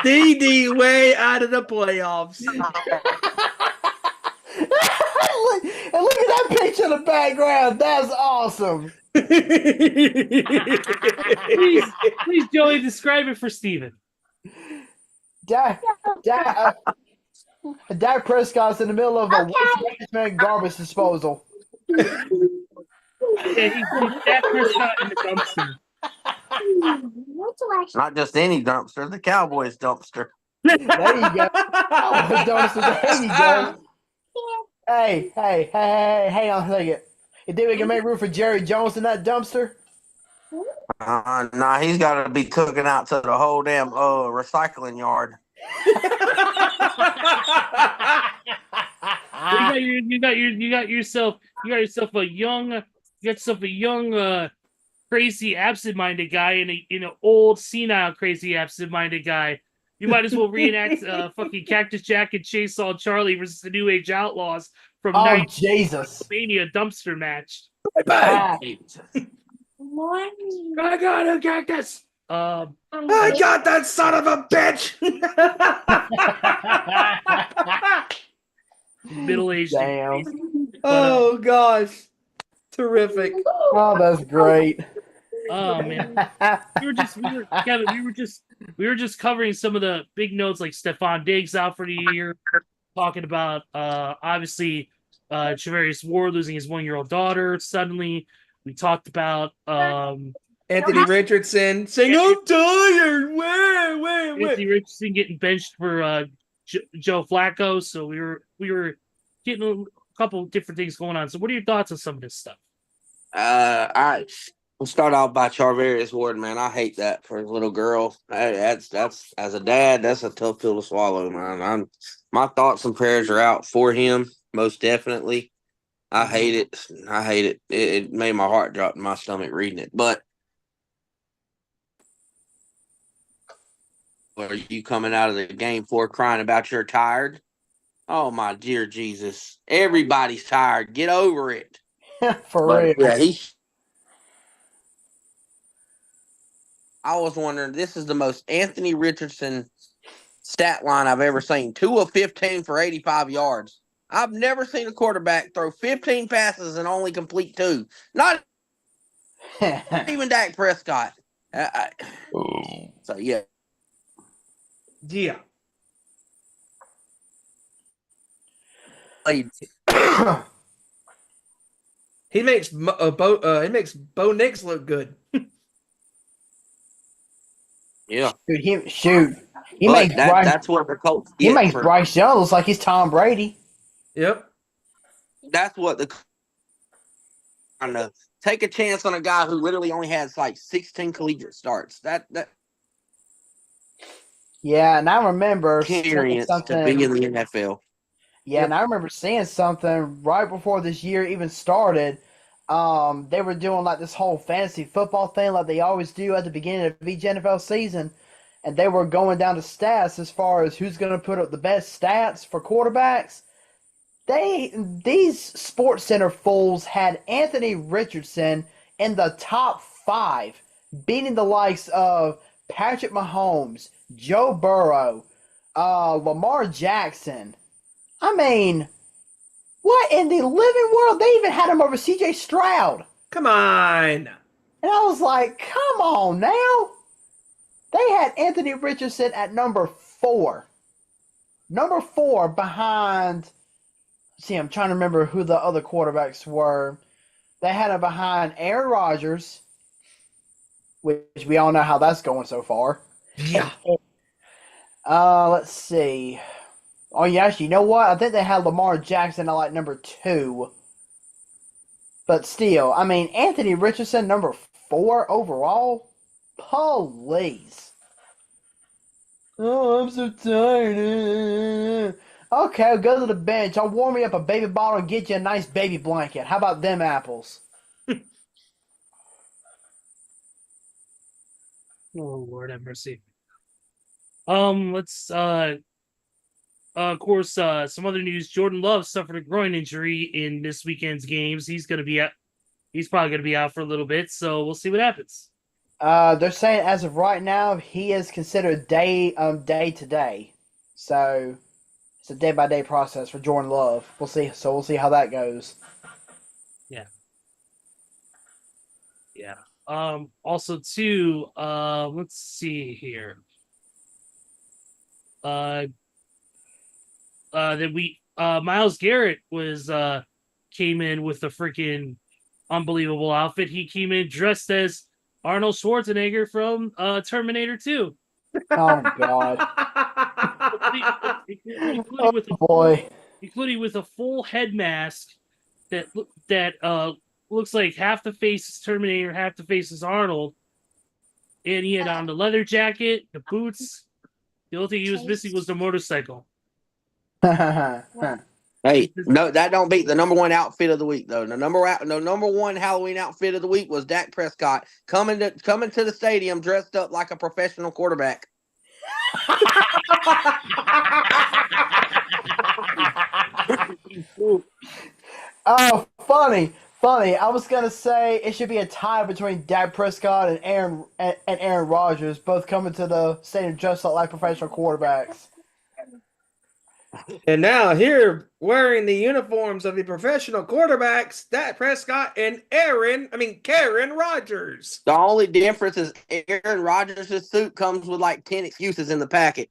DD way out of the playoffs. And look at that picture in the background. That's awesome. Please, Joey, describe it for Steven. Dak Prescott's in the middle of a waste management garbage disposal. Yeah, he's Dak Prescott in the dumpster. Not just any dumpster, the Cowboys dumpster. There you go. There you go. Hey, hang on a second. You think we can make room for Jerry Jones in that dumpster? Nah, he's got to be taken out to the whole damn recycling yard. You got yourself a young crazy absent-minded guy and an old senile crazy absent-minded guy You might as well reenact fucking Cactus Jack and Chainsaw Charlie versus the New Age Outlaws from Oh Jesus! Mania dumpster match. Ah, I got a cactus. I I got that son of a bitch. middle-aged. damn! Oh gosh, terrific. Oh, that's great. Oh man, Kevin. We were just covering some of the big notes, like Stephon Diggs out for the year, talking about obviously Travarius Ward losing his 1-year-old daughter suddenly. We talked about Anthony Richardson saying, "I'm tired." Where? Anthony Richardson getting benched for Joe Flacco. So we were getting a couple different things going on. So what are your thoughts on some of this stuff? We'll start off by Charvarius Ward, man. I hate that for a little girl. That's as a dad, that's a tough pill to swallow, man. My thoughts and prayers are out for him, most definitely. I hate it. It made my heart drop in my stomach reading it. But are you coming out of the game for crying about you're tired? Oh my dear Jesus! Everybody's tired. Get over it. For But, real. yeah, I was wondering, this is the most Anthony Richardson stat line I've ever seen. 2 of 15 for 85 yards. I've never seen a quarterback throw 15 passes and only complete 2. Not even Dak Prescott. So, yeah. Yeah. He makes Bo Nix look good. Yeah. He But makes Bryce. that's what the Colts He get makes for- Bryce Young look like he's Tom Brady. Yep. That's what the trying to take a chance on a guy who literally only has like 16 collegiate starts. That Yeah, and I remember seeing experience to be in the NFL. Yeah, and I remember seeing something right before this year even started. They were doing like this whole fantasy football thing, like they always do at the beginning of each NFL season, and they were going down to stats as far as who's going to put up the best stats for quarterbacks. These Sports Center fools had Anthony Richardson in the top 5, beating the likes of Patrick Mahomes, Joe Burrow, Lamar Jackson. I mean, what in the living world? They even had him over C.J. Stroud. Come on. And I was like, come on now. They had Anthony Richardson at number 4. Number 4 behind... See, I'm trying to remember who the other quarterbacks were. They had him behind Aaron Rodgers, which we all know how that's going so far. Yeah. Let's see. Oh, yeah, actually, you know what? I think they had Lamar Jackson at like number 2. But still, I mean, Anthony Richardson, number 4 overall? Please. Oh, I'm so tired. Okay, I'll go to the bench. I'll warm me up a baby bottle and get you a nice baby blanket. How about them apples? Oh Lord have mercy. Let's of course, some other news. Jordan Love suffered a groin injury in this weekend's games. He's probably gonna be out for a little bit, so we'll see what happens. They're saying as of right now, he is considered day to day. So it's a day by day process for Jordan Love. We'll see. So we'll see how that goes. Yeah. Also too, let's see here. Myles Garrett came in with a freaking unbelievable outfit. He came in dressed as Arnold Schwarzenegger from Terminator 2. Oh God. including with Boy. including with a full head mask that looks like half the face is Terminator, half the face is Arnold. And he had on the leather jacket, the boots. The only thing he was missing was the motorcycle. Hey, no, that don't beat the number 1 outfit of the week though. The number 1 Halloween outfit of the week was Dak Prescott coming to the stadium dressed up like a professional quarterback. Oh, funny, funny. I was gonna say it should be a tie between Dak Prescott and Aaron Rodgers, both coming to the stadium just like professional quarterbacks. And now here, wearing the uniforms of the professional quarterbacks, Dak Prescott and Karen Rodgers. The only difference is Aaron Rodgers' suit comes with like 10 excuses in the packet.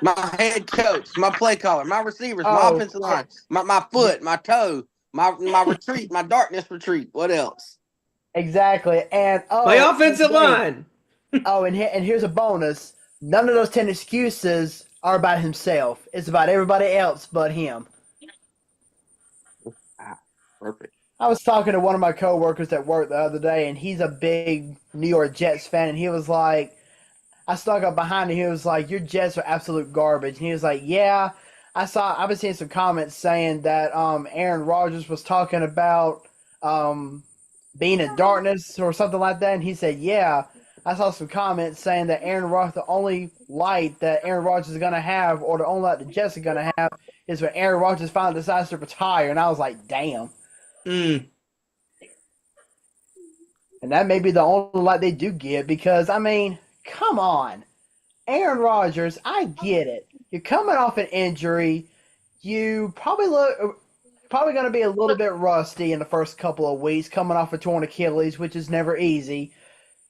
My head coach, my play caller, my receivers, my Oh, offensive line, my foot, my toe, my retreat, my darkness retreat. What else? Exactly, and My offensive line. Oh, and here's a bonus: none of those 10 excuses are about himself. It's about everybody else but him. Perfect. I was talking to one of my coworkers at work the other day, and he's a big New York Jets fan, and he was like, I stuck up behind him. He was like, "Your Jets are absolute garbage." And he was like, "Yeah, I've been seeing some comments saying that Aaron Rodgers was talking about being in darkness or something like that." And he said, "Yeah, I saw some comments saying that Aaron Rodgers, the only light that Aaron Rodgers is gonna have, or the only light the Jets are gonna have, is when Aaron Rodgers finally decides to retire." And I was like, "Damn." Mm. And that may be the only light they do get because, I mean, come on. Aaron Rodgers, I get it. You're coming off an injury. You probably going to be a little bit rusty in the first couple of weeks coming off a torn Achilles, which is never easy.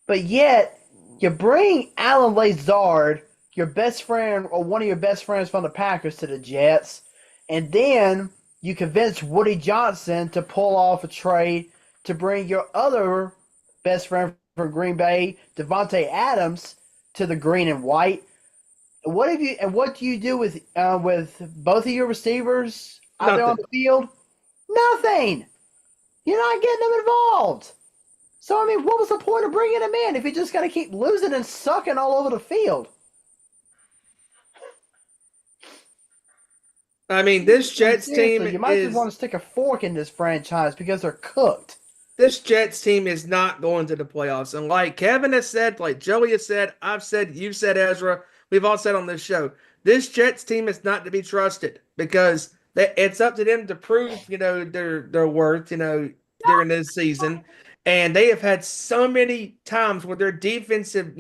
But yet, you bring Alan Lazard, your best friend or one of your best friends from the Packers, to the Jets, and then you convince Woody Johnson to pull off a trade to bring your other best friend from Green Bay, Devontae Adams, to the green and white. What do you do with both of your receivers out there on the field? Nothing. You're not getting them involved. So I mean, what was the point of bringing him in if you're just going to keep losing and sucking all over the field? I mean, this Jets Seriously, team you might is just want to stick a fork in this franchise because they're cooked. this Jets team is not going to the playoffs. And like Kevin has said, like Joey has said, I've said, you've said, Ezra, we've all said on this show, this Jets team is not to be trusted because it's up to them to prove, their worth, during this season. And they have had so many times where their defensive,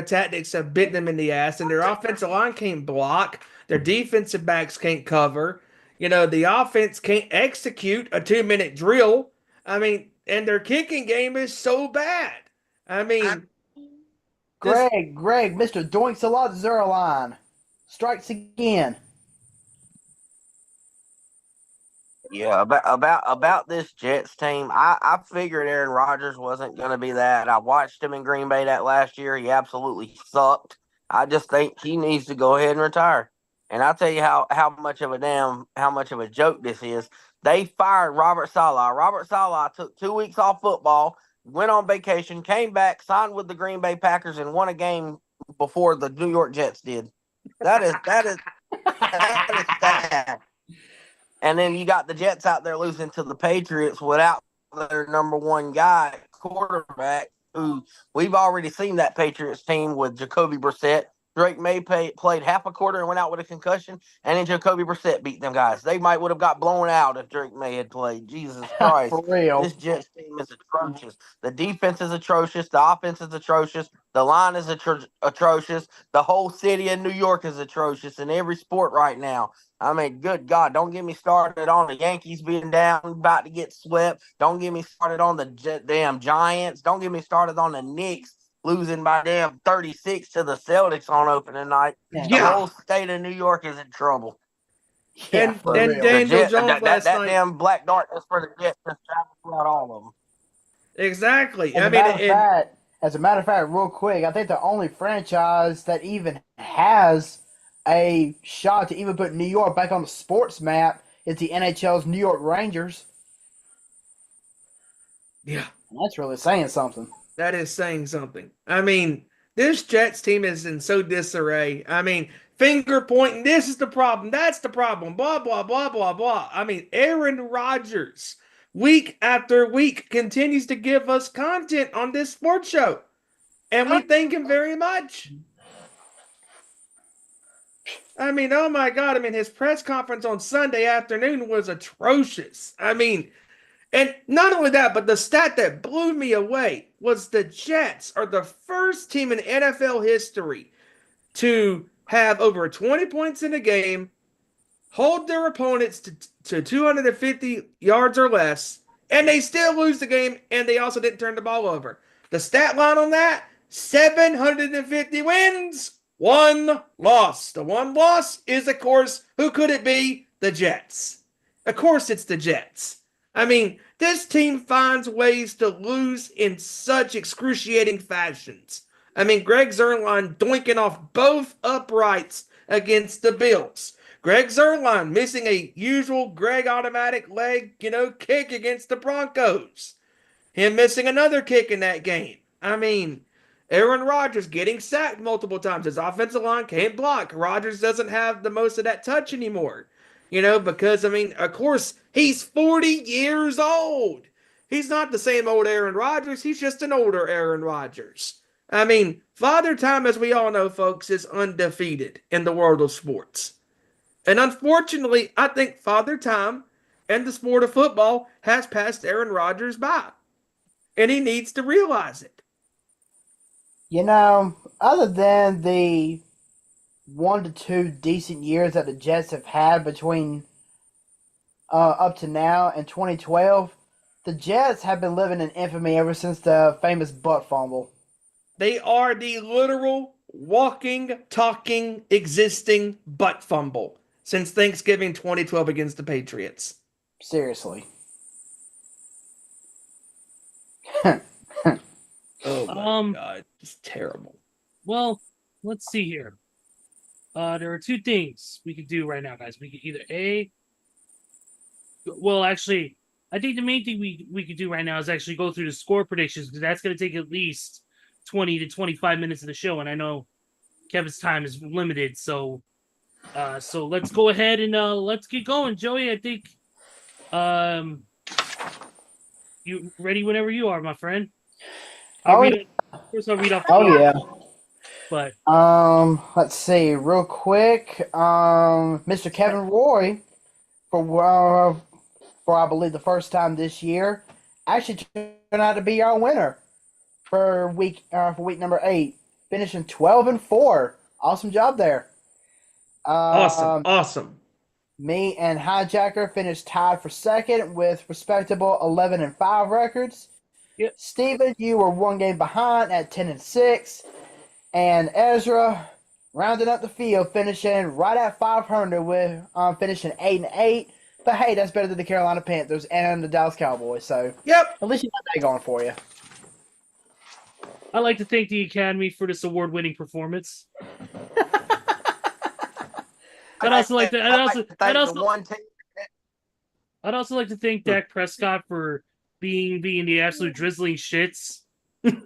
tactics have bitten them in the ass, and their offensive line can't block. Their defensive backs can't cover. The offense can't execute a 2-minute drill. I mean, and their kicking game is so bad. I mean, Greg, Mr. Doinks a lot zero line strikes again. Yeah, about this Jets team, I figured Aaron Rodgers wasn't going to be that. I watched him in Green Bay that last year. He absolutely sucked. I just think he needs to go ahead and retire. And I'll tell you how much of a joke this is. They fired Robert Saleh. Robert Saleh took 2 weeks off football, went on vacation, came back, signed with the Green Bay Packers, and won a game before the New York Jets did. That is sad. And then you got the Jets out there losing to the Patriots without their number one guy, quarterback, who we've already seen that Patriots team with Jacoby Brissett. Drake May played half a quarter and went out with a concussion, and then Jacoby Brissett beat them guys. They might would have got blown out if Drake May had played. Jesus Christ. For real. This Jets team is atrocious. The defense is atrocious. The offense is atrocious. The line is atrocious. The whole city of New York is atrocious in every sport right now. I mean, good God, don't get me started on the Yankees being down, about to get swept. Don't get me started on the damn Giants. Don't get me started on the Knicks losing by damn 36 to the Celtics on opening night. Yeah. The whole state of New York is in trouble. Yeah, and for and real. Daniel Jones last that night. damn black darkness for the Jets just traveled throughout all of them. Exactly. As a matter of fact, real quick, I think the only franchise that even has a shot to even put New York back on the sports map is the NHL's New York Rangers. Yeah. And that's really saying something. That is saying something. I mean, this Jets team is in so disarray. I mean, finger pointing, this is the problem, that's the problem, blah, blah, blah, blah, blah. I mean, Aaron Rodgers, week after week, continues to give us content on this sports show. and we thank him very much. I mean, oh my God. I mean, his press conference on Sunday afternoon was atrocious. I mean, and not only that, but the stat that blew me away was the Jets are the first team in NFL history to have over 20 points in a game, hold their opponents to 250 yards or less, and they still lose the game, and they also didn't turn the ball over. The stat line on that, 750 wins, 1 loss. The 1 loss is, of course, who could it be? The Jets. Of course it's the Jets. I mean, this team finds ways to lose in such excruciating fashions. I mean, Greg Zuerlein doinking off both uprights against the Bills. Greg Zuerlein missing a usual Greg automatic leg, kick against the Broncos. Him missing another kick in that game. I mean, Aaron Rodgers getting sacked multiple times. His offensive line can't block. Rodgers doesn't have the most of that touch anymore. Because, I mean, of course, he's 40 years old. He's not the same old Aaron Rodgers. He's just an older Aaron Rodgers. I mean, Father Time, as we all know, folks, is undefeated in the world of sports. And unfortunately, I think Father Time and the sport of football has passed Aaron Rodgers by. And he needs to realize it. Other than the 1 to 2 decent years that the Jets have had between up to now and 2012, the Jets have been living in infamy ever since the famous butt fumble. They are the literal walking, talking, existing butt fumble since Thanksgiving 2012 against the Patriots. Seriously. Oh my God. It's terrible. Well, let's see here. There are 2 things we could do right now, guys. We could either actually, I think the main thing we could do right now is actually go through the score predictions, because that's going to take at least 20 to 25 minutes of the show, and I know Kevin's time is limited, so let's go ahead and let's get going. Joey, I think you ready whenever you are, my friend. I'll read off. Oh yeah. But let's see, real quick. Mr. Kevin Roy, for I believe the first time this year, actually turned out to be our winner for week number 8, finishing 12-4. Awesome job there. Awesome. Me and Hijacker finished tied for second with respectable 11-5 records. Yep. Steven, you were 1 game behind at 10-6. And Ezra rounding up the field, finishing right at 500 with finishing 8-8. But hey, that's better than the Carolina Panthers and the Dallas Cowboys. So Yep. at least you got that going for you. I'd like to thank the Academy for this award-winning performance. I'd also like to thank Dak Prescott for being the absolute drizzling shits. Hey,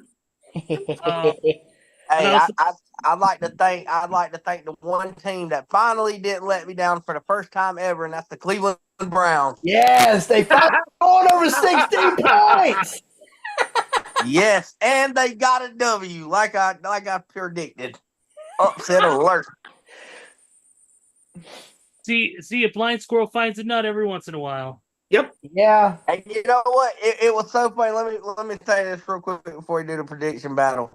I'd like to thank the one team that finally didn't let me down for the first time ever, and that's the Cleveland Browns. Yes, they finally scored over 16 points. Yes, and they got a W, like I predicted. Upset alert. See, a blind squirrel finds a nut every once in a while. Yep. Yeah. And you know what? It was so funny. Let me say this real quick before we do the prediction battle.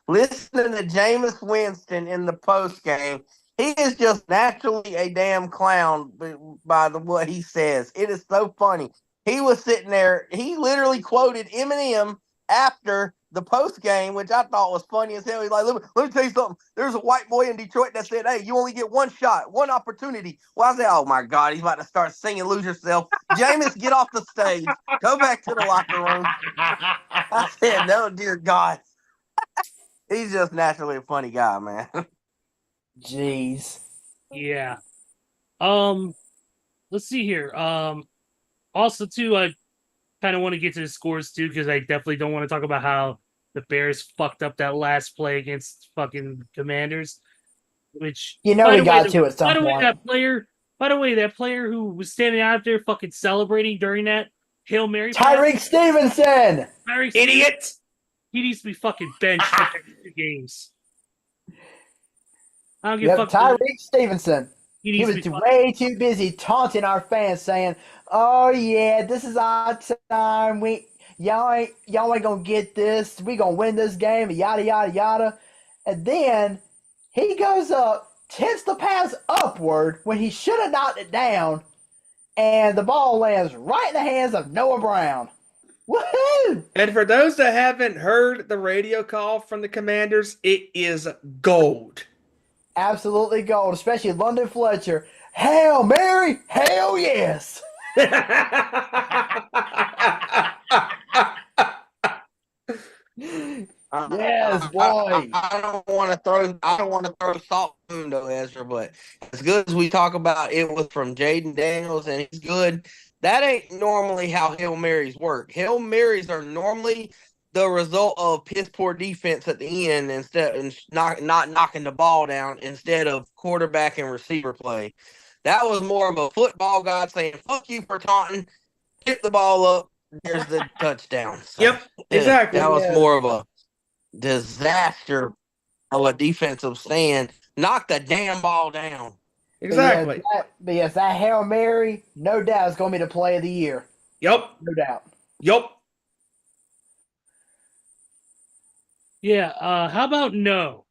Listening to Jameis Winston in the post game, he is just naturally a damn clown by what he says. It is so funny. He was sitting there. He literally quoted Eminem after the post game, which I thought was funny as hell. He's like, let me tell you something. There's a white boy in Detroit that said, hey, you only get one shot, one opportunity. Well, I said, oh my God, he's about to start singing Lose Yourself. Jameis, get off the stage. Go back to the locker room. I said, no, dear God. He's just naturally a funny guy, man. Jeez. Yeah. Let's see here. Also, too, I kind of want to get to the scores, too, because I definitely don't want to talk about how the Bears fucked up that last play against fucking Commanders. Which, we got to at some point. By the way, that player who was standing out there fucking celebrating during that Hail Mary. Tyreek Stevenson! Idiot! He needs to be fucking benched for 2 games. I don't give a Yep, fuck. Tyreek Stevenson. He He needs was to be way too busy taunting our fans, saying, "Oh yeah, this is our time. Y'all ain't gonna get this. We gonna win this game." Yada yada yada. And then he goes up, tips the pass upward when he should have knocked it down, and the ball lands right in the hands of Noah Brown. Woohoo! And for those that haven't heard the radio call from the Commanders, it is gold. Absolutely gold, especially London Fletcher. Hail Mary, hell yes. Yes, boy. I don't want to throw. I don't want to throw salt in the wound, though, Ezra. But as good as we talk about, it was from Jaden Daniels, and he's good. That ain't normally how Hail Marys work. Hail Marys are normally the result of piss poor defense at the end, instead and not knocking the ball down instead of quarterback and receiver play. That was more of a football god saying "fuck you" for taunting. Get the ball up. There's the touchdown. So, Yep, exactly. That was Yeah. more of a disaster of a defensive stand. Knock the damn ball down. Exactly. But yes, that Hail Mary, no doubt, is going to be the play of the year. Yep. No doubt. Yep. Yeah, how about no?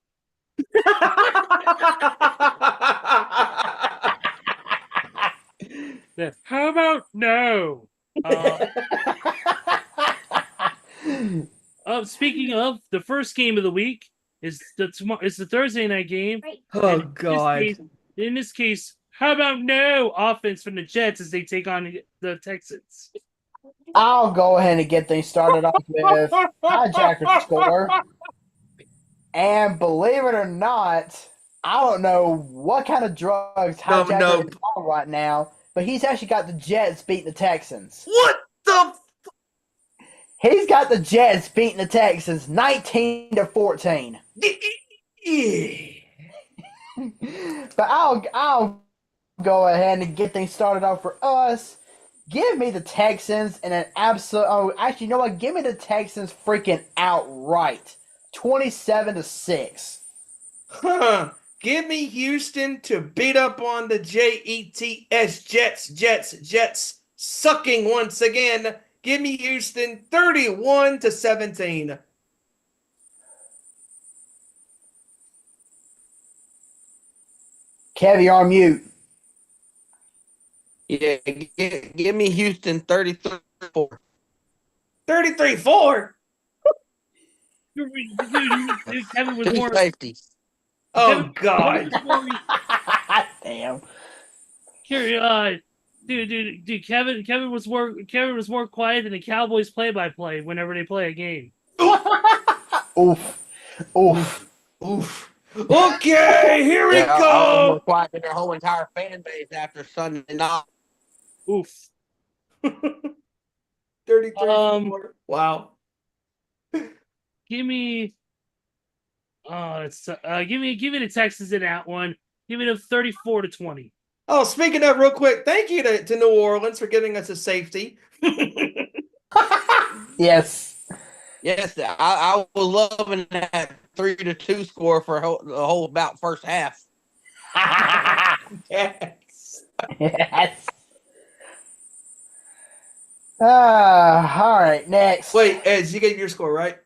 Yeah, how about no? Speaking of, the first game of the week is the Thursday night game. Oh And God. In this case, how about no offense from the Jets as they take on the Texans? I'll go ahead and get things started off with Hijacker's score. And believe it or not, I don't know what kind of drugs Hijacker is on right now, but he's actually got the Jets beating the Texans. What the? He's got the Jets beating the Texans 19-14. But I'll go ahead and get things started off for us. Give me the Texans in an absolute. Oh, actually, you know what? Give me the Texans freaking outright, 27-6. Huh. Give me Houston to beat up on the Jets, Jets, sucking once again. Give me Houston 31-17. Kev, you're on mute. Yeah, give me Houston 33-4. 33-4? Dude, Kevin was Two more. safeties. Oh God. Damn. Dude, Kevin was more quiet than the Cowboys play-by-play whenever they play a game. Oof. Oof. Okay, here we I was go. more quiet than their whole entire fan base after Sunday night. Oof. 33-4. Wow. Give me give me the Texans in that one. Give me the 34-20. Oh, speaking of, real quick, thank you to New Orleans for giving us a safety. Yes. Yes, I was loving that 3-2 score for the whole about first half. Yes. Yes. All right, next. Wait, Ed, you gave your score, right?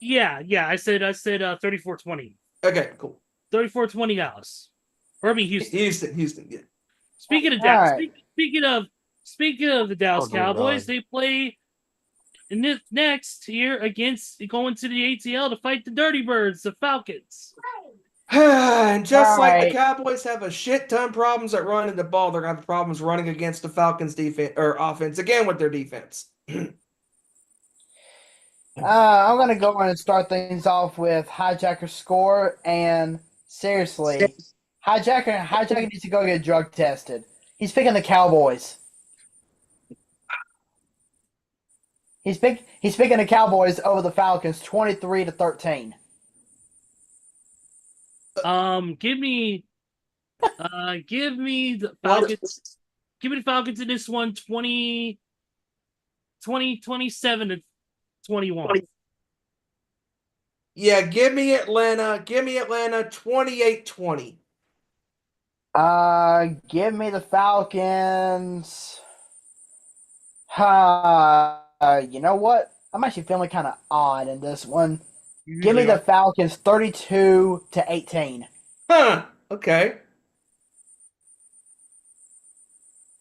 Yeah, I said 34-20. Okay, cool. 34-20 Dallas. Or I mean Houston. Houston, yeah. Speaking of Dallas, right. speaking of the Dallas Oh, dear Cowboys, God. they play in this next year against going to the ATL to fight the Dirty Birds, the Falcons. And just like the Right. Cowboys have a shit ton problems at running the ball, they're gonna have problems running against the Falcons defense or offense again with their defense. I'm gonna go on and start things off with Hijacker's score, and seriously, Hijacker needs to go get drug tested. He's picking the Cowboys. He's picking the Cowboys over the Falcons, 23-13. Give me the Falcons. Give me the Falcons in this one, 27-21. Yeah, give me Atlanta. Give me Atlanta 28-20. Give me the Falcons. You know what? I'm actually feeling kind of odd in this one. You Give me usually the are. Falcons 32-18. Huh. Okay.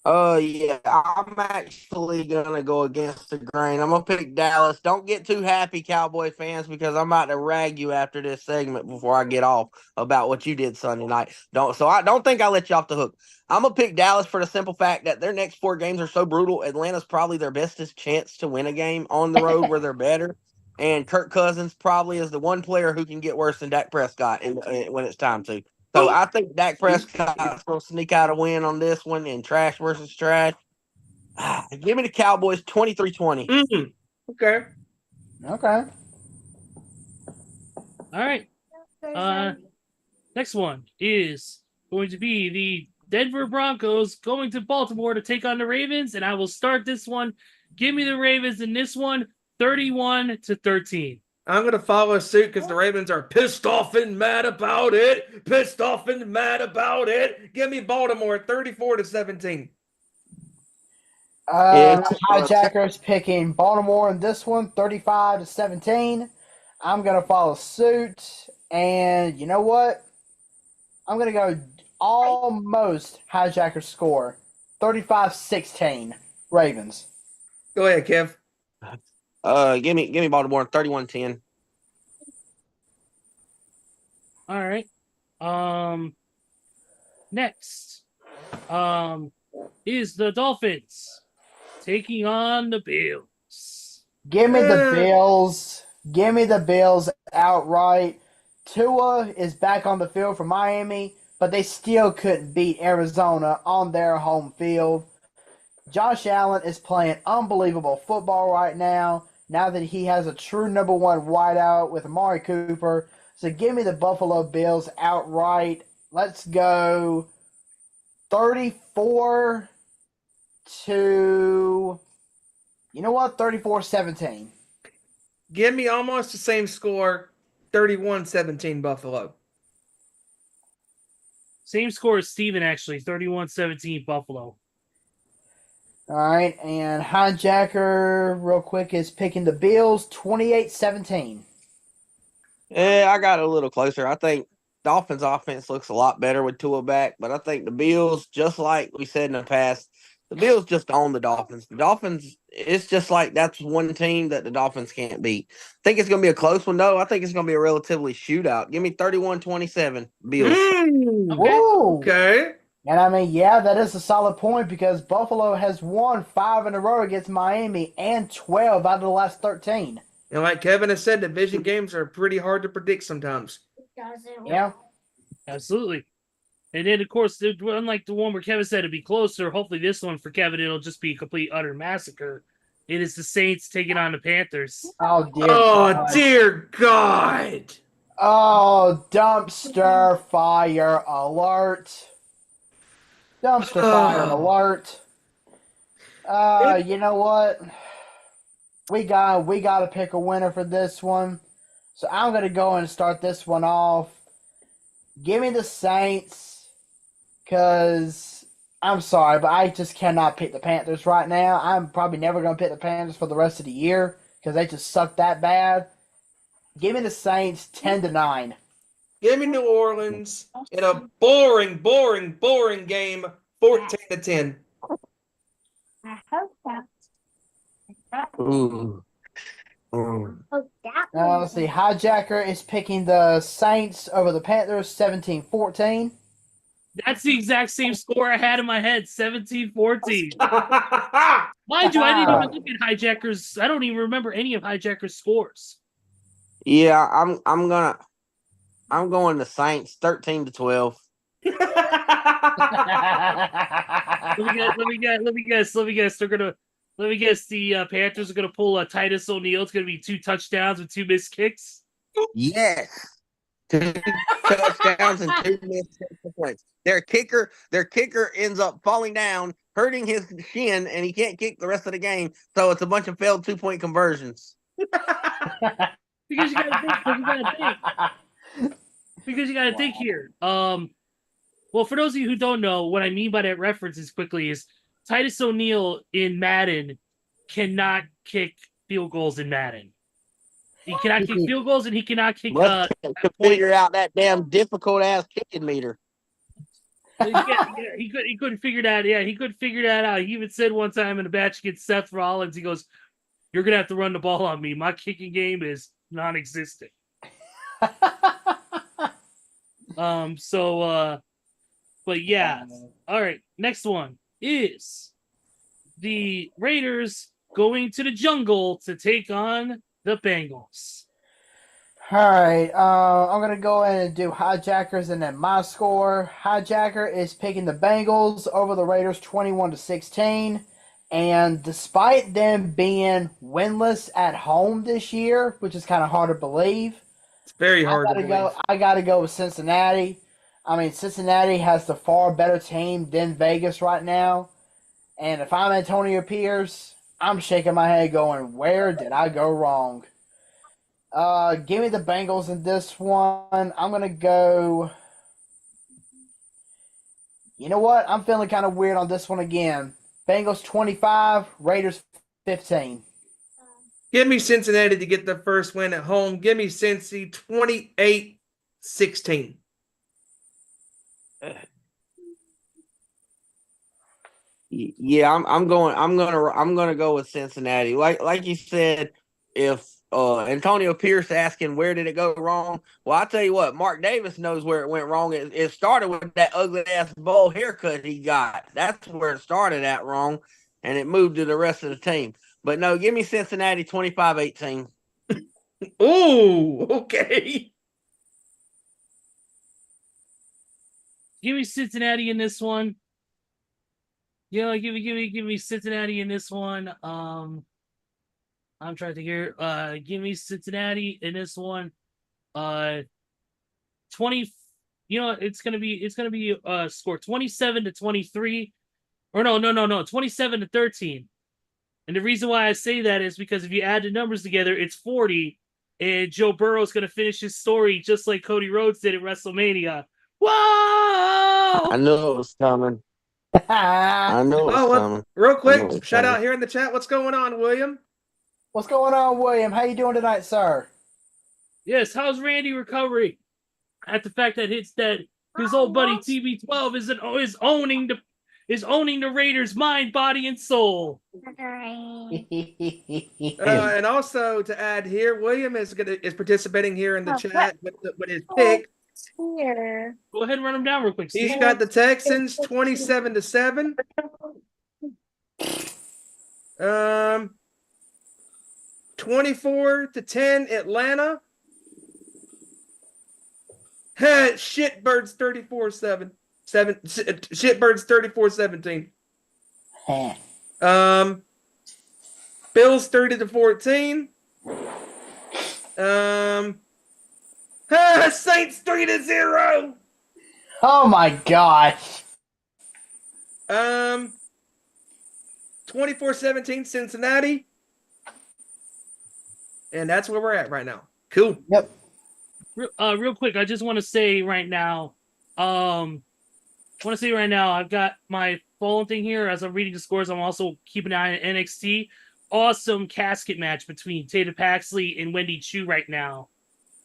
Yeah, I'm actually gonna go against the grain. I'm gonna pick Dallas. Don't get too happy, Cowboy fans, because I'm about to rag you after this segment before I get off about what you did Sunday night. I don't think I let you off the hook. I'm gonna pick Dallas for the simple fact that their next 4 games are so brutal. Atlanta's probably their bestest chance to win a game on the road where they're better. And Kirk Cousins probably is the one player who can get worse than Dak Prescott when it's time to. So I think Dak Prescott's going to sneak out a win on this one in trash versus trash. Give me the Cowboys 23-20. Okay. Okay. All right. Next one is going to be the Denver Broncos going to Baltimore to take on the Ravens, and I will start this one. Give me the Ravens in this one, 31-13. I'm going to follow suit because the Ravens are pissed off and mad about it. Pissed off and mad about it. Give me Baltimore 34-17. Hijackers picking Baltimore in this one, 35-17. I'm gonna follow suit, and you know what? I'm gonna go almost Hijackers score, 35-16. Ravens. Go ahead, Kev. Give me Baltimore 31-10. All right. Next, is the Dolphins taking on the Bills. Give me the Bills. Give me the Bills outright. Tua is back on the field for Miami, but they still couldn't beat Arizona on their home field. Josh Allen is playing unbelievable football right now that he has a true number one wideout with Amari Cooper. So give me the Buffalo Bills outright. Let's go 34 to, you know what, 34-17. Give me almost the same score, 31-17 Buffalo. Same score as Steven, actually, 31-17 Buffalo. All right, and Hijacker, real quick, is picking the Bills 28-17. Yeah, I got a little closer. I think Dolphins offense looks a lot better with Tua back, but I think the Bills, just like we said in the past, the Bills just own the Dolphins. The Dolphins, it's just like that's one team that the Dolphins can't beat. I think it's going to be a close one, though. I think it's going to be a relatively shootout. Give me 31-27, Bills. Whoa. Okay. And I mean, yeah, that is a solid point because Buffalo has won 5 in a row against Miami and 12 out of the last 13. And like Kevin has said, division games are pretty hard to predict sometimes. Yeah. Absolutely. And then, of course, unlike the one where Kevin said it'd be closer, hopefully this one for Kevin, it'll just be a complete, utter massacre. It is the Saints taking on the Panthers. Oh, dear Oh, God. dear God. Oh, dumpster fire alert. Dumpster fire alert. You know what? We got to pick a winner for this one. So I'm going to go and start this one off. Give me the Saints because I'm sorry, but I just cannot pick the Panthers right now. I'm probably never going to pick the Panthers for the rest of the year because they just suck that bad. Give me the Saints 10-9. Give me New Orleans in a boring game, 14-10. Ooh. Let's see. Hijacker is picking the Saints over the Panthers 17-14. That's the exact same score I had in my head, 17-14. Ah, Mind you, I didn't even look at Hijackers. I don't even remember any of Hijackers' scores. Yeah, I'm going to Saints 13-12. Let me guess. Let me guess. The Panthers are gonna pull a Titus O'Neil. It's gonna be 2 touchdowns with 2 missed kicks. Yes. 2 touchdowns and 2 missed points. Their kicker ends up falling down, hurting his shin, and he can't kick the rest of the game. So it's a bunch of failed 2-point conversions. Because you gotta think. Because you gotta think here. Well, for those of you who don't know, what I mean by that reference is quickly is Titus O'Neil in Madden cannot kick field goals in Madden. He cannot kick field goals and he cannot kick Must to figure out that damn difficult ass kicking meter. he couldn't figure that. Yeah, he couldn't figure that out. He even said one time in a match against Seth Rollins, he goes, "You're gonna have to run the ball on me. My kicking game is non-existent." But yeah. All right. Next one is the Raiders going to the jungle to take on the Bengals. All right, I'm going to go in and do Hijackers and then my score. Hijacker is picking the Bengals over the Raiders 21-16. And despite them being winless at home this year, which is kind of hard to believe, It's very hard to believe. I got to go with Cincinnati. I mean, Cincinnati has the far better team than Vegas right now. And if I'm Antonio Pierce, I'm shaking my head going, where did I go wrong? Give me the Bengals in this one. I'm going to go... You know what? I'm feeling kind of weird on this one again. Bengals 25, Raiders 15. Give me Cincinnati to get the first win at home. Give me Cincy 28-16. Yeah, I'm gonna go with Cincinnati. Like you said, if Antonio Pierce asking where did it go wrong, well, I'll tell you what, Mark Davis knows where it went wrong. It started with that ugly ass bowl haircut he got. That's where it started at wrong, and it moved to the rest of the team. But no, give me Cincinnati 25-18. Oh, okay. Give me Cincinnati in this one. Yeah, give me Cincinnati in this one. I'm trying to hear. Give me Cincinnati in this one. 20. You know, it's gonna be score 27-23, or no, 27-13. And the reason why I say that is because if you add the numbers together, it's 40, and Joe Burrow's gonna finish his story just like Cody Rhodes did at WrestleMania. Whoa! I knew it was coming. I knew it was coming. Real quick, shout out here in the chat. What's going on, William? What's going on, William? How you doing tonight, sir? Yes, how's Randy recovery? At the fact that his old buddy TB12 is owning the Raiders' mind, body, and soul. And also to add here, William is participating here in the chat with his pick. Here. Go ahead and run them down real quick. He's got the Texans 27-7. 24-10 Atlanta. Shitbirds 34-7. Shitbirds 34-17. Bills 30-14. Saints 3-0. Oh my gosh. 24-17 Cincinnati. And that's where we're at right now. Cool. Yep. Real quick, I just want to say right now, I've got my phone thing here as I'm reading the scores. I'm also keeping an eye on NXT. Awesome casket match between Tatum Paxley and Wendy Chu right now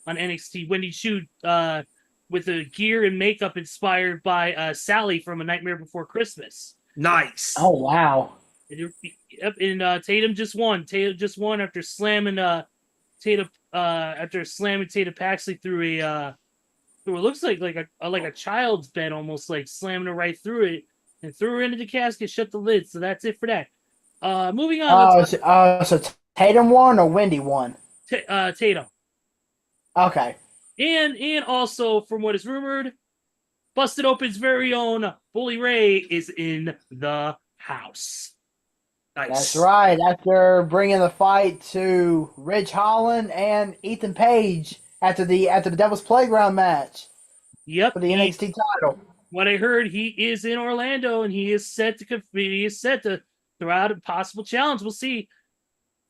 on NXT. Wendy Chu with the gear and makeup inspired by Sally from A Nightmare Before Christmas. Nice. Oh wow. And Tatum just won. Tatum just won after slamming Tatum Paxley through what looks like a child's bed, almost like slamming her right through it and threw her into the casket, shut the lid. So that's it for that. Moving on. So Tatum won or Wendy won? Tatum. Okay. And also, from what is rumored, Busted Open's very own Bully Ray is in the house. Nice. That's right. After bringing the fight to Ridge Holland and Ethan Page after the Devil's Playground match. Yep. For the NXT title. What I heard, he is in Orlando and he is set to throw out a possible challenge. We'll see.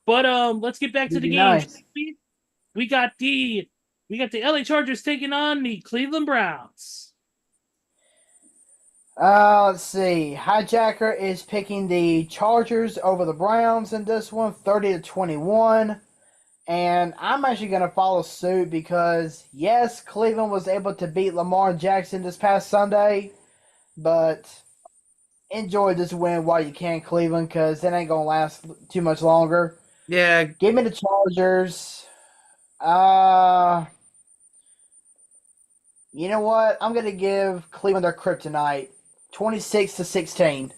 But let's get back to the game. Nice. we got the LA Chargers taking on the Cleveland Browns. Let's see. Hijacker is picking the Chargers over the Browns in this one, 30-21. And I'm actually going to follow suit because, yes, Cleveland was able to beat Lamar Jackson this past Sunday, but enjoy this win while you can, Cleveland, because it ain't going to last too much longer. Yeah. Give me the Chargers. You know what? I'm going to give Cleveland their kryptonite, 26-16.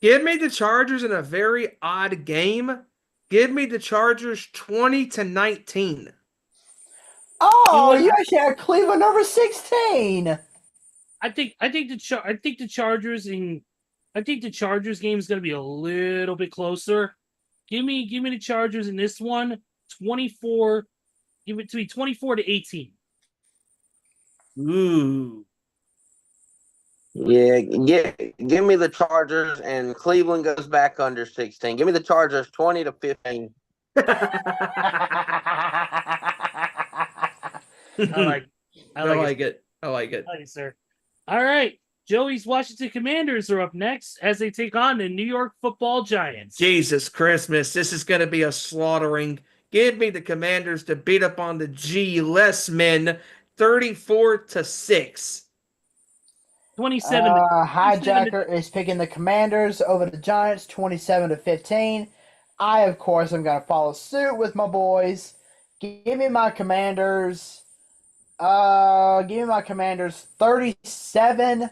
Give me the Chargers in a very odd game. Give me the Chargers 20-19. Oh, you actually have Cleveland over 16. I think the Chargers game is going to be a little bit closer. Give me the Chargers in this one, 24. Give it to me 24-18. Ooh. Yeah, give me the Chargers, and Cleveland goes back under 16. Give me the Chargers 20-15. I like it. I like it. Thank you, sir. All right. Joey's Washington Commanders are up next as they take on the New York Football Giants. Jesus Christmas. This is going to be a slaughtering. Give me the Commanders to beat up on the G-less men 34-6. 27. Hijacker is picking the Commanders over the Giants, 27-15. I, of course, am going to follow suit with my boys. Give me my Commanders. 37-7.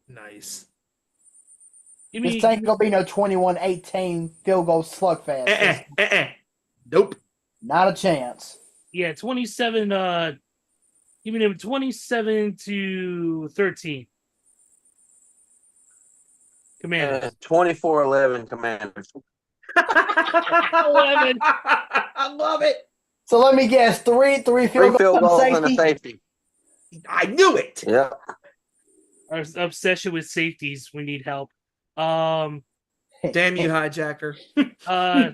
Nice. This ain't gonna be no 21-18 field goal slugfest. Nope. Not a chance. Yeah, 27. Give me them 27-13. Commanders. 24-11 Commanders. 11. I love it. So let me guess, three field goals and a safety. I knew it. Yeah. Our obsession with safeties. We need help. Damn you, hijacker. How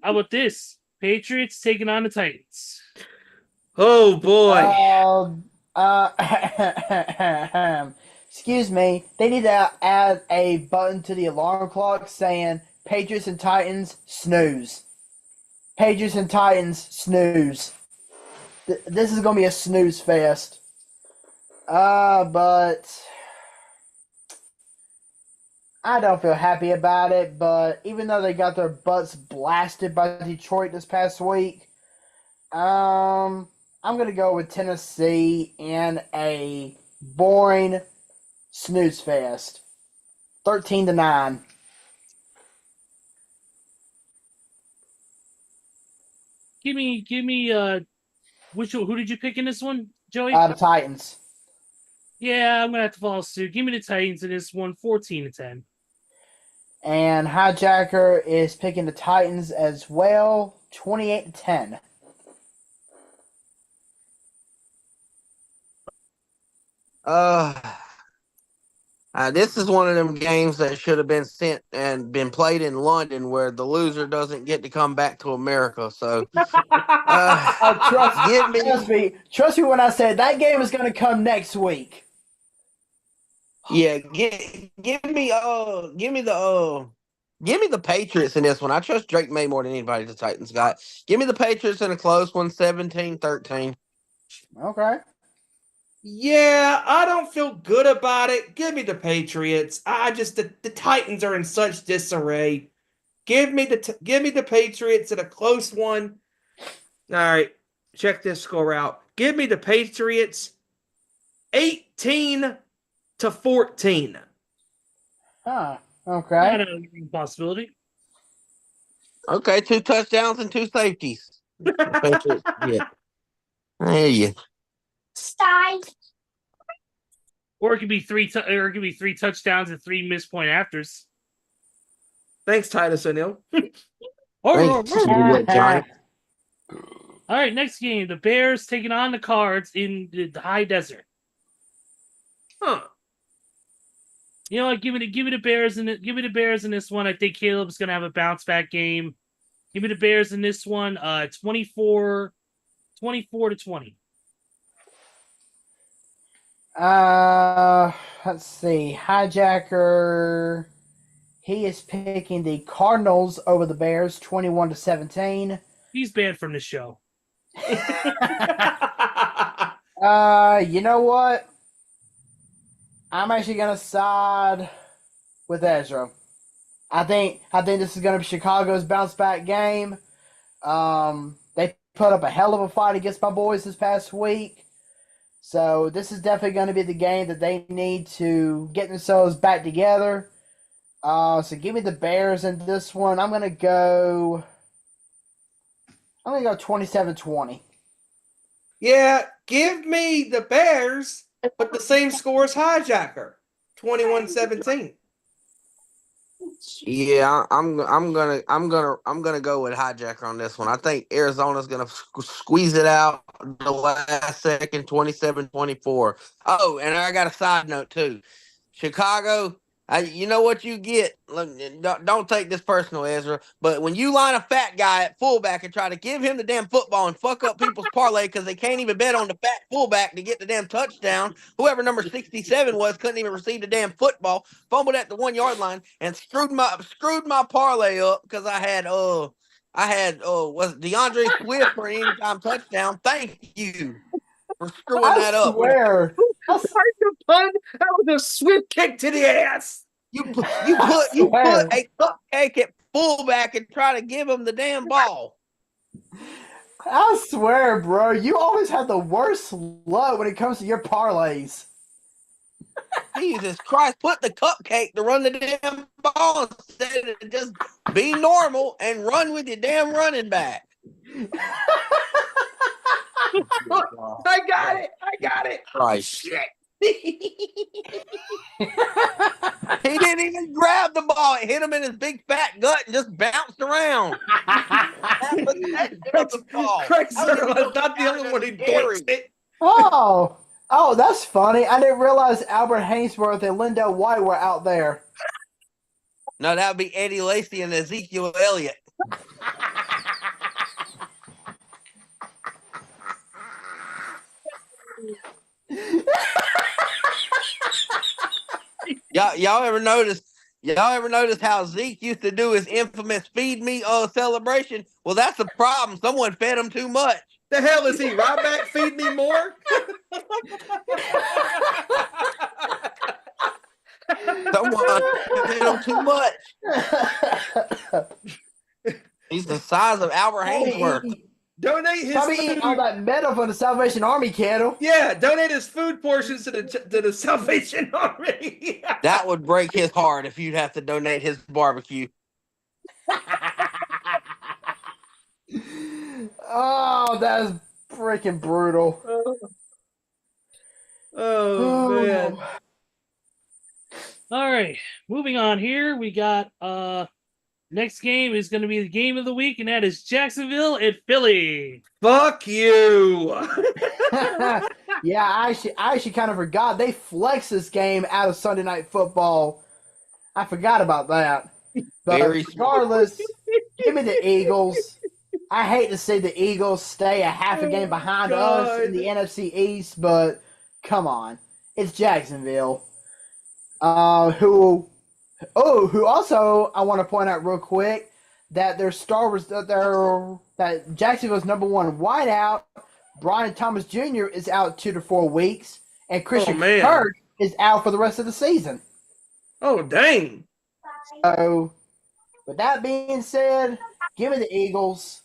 about this? Patriots taking on the Titans. Oh boy. Excuse me. They need to add a button to the alarm clock saying Patriots and Titans snooze. Patriots and Titans snooze. This is gonna be a snooze fest. But I don't feel happy about it. But even though they got their butts blasted by Detroit this past week, I'm gonna go with Tennessee in a boring snooze fest, 13-9. Give me. Who did you pick in this one, Joey? The Titans. Yeah, I'm gonna have to follow suit. Give me the Titans in this one, 14-10. And Hijacker is picking the Titans as well, 28-10. This is one of them games that should have been sent and been played in London, where the loser doesn't get to come back to America. So, Trust me when I say that game is going to come next week. Yeah, give me the Patriots in this one. I trust Drake May more than anybody the Titans got. Give me the Patriots in a close one, 17-13. Okay. Yeah, I don't feel good about it. Give me the Patriots. The Titans are in such disarray. Give me the Patriots in a close one. All right, check this score out. Give me the Patriots 18-14. Huh. Okay. Not a possibility. Okay, 2 touchdowns and 2 safeties. Patriots, yeah. There you. Or it could be three touchdowns and 3 missed point afters. Thanks, Titus O'Neil. All right, next game. The Bears taking on the Cards in the high desert. Huh. You know what? Give me the Bears in this one. I think Caleb's gonna have a bounce back game. Give me the Bears in this one. 24 to 20. Let's see. Hijacker. He is picking the Cardinals over the Bears, 21-17. He's banned from the show. You know what? I'm actually gonna side with Ezra. I think this is gonna be Chicago's bounce back game. They put up a hell of a fight against my boys this past week. So this is definitely going to be the game that they need to get themselves back together. So give me the Bears in this one. I'm gonna go 27-20. Yeah, give me the Bears, but the same score as Hijacker, 21-17. Yeah, I'm gonna go with Hijacker on this one. I think Arizona's gonna squeeze it out the last second, 27-24. Oh, and I got a side note too. Chicago, you know what you get. Look, don't take this personal, Ezra. But when you line a fat guy at fullback and try to give him the damn football and fuck up people's parlay because they can't even bet on the fat fullback to get the damn touchdown, whoever number 67 was couldn't even receive the damn football, fumbled at the 1 yard line, and screwed my parlay up because I had was it DeAndre Swift for an anytime touchdown. Thank you for screwing that up. Swear. That was a swift kick to the ass. You put a cupcake at fullback and try to give him the damn ball. I swear, bro, you always have the worst luck when it comes to your parlays. Jesus Christ, put the cupcake to run the damn ball instead of just be normal and run with your damn running back. I got it. Christ. Shit. He didn't even grab the ball. It hit him in his big fat gut and just bounced around. Craig Sutherland's not the only one who doinks it. Oh, that's funny. I didn't realize Albert Hainsworth and Lindell White were out there. No, that would be Eddie Lacy and Ezekiel Elliott. Y'all ever notice how Zeke used to do his infamous feed me celebration? Well, that's the problem. Someone fed him too much. The hell is he? Right back, feed me more? Someone fed him too much. He's the size of Albert Hainsworth. Donate his Probably eating all that metal from the Salvation Army kettle. Yeah, donate his food portions to the Salvation Army. That would break his heart if you'd have to donate his barbecue. Oh, that's freaking brutal. Oh man. All right, moving on here. We got next game is going to be the game of the week, and that is Jacksonville at Philly. Fuck you. Yeah, I actually kind of forgot. They flexed this game out of Sunday Night Football. I forgot about that. But regardless, give me the Eagles. I hate to see the Eagles stay a half a game behind us in the NFC East, but come on. It's Jacksonville. Who also I want to point out real quick that their star was that Jacksonville's number one wideout, Brian Thomas Jr. is out 2 to 4 weeks, and Christian Kirk is out for the rest of the season. Oh dang! So, with that being said, give me the Eagles,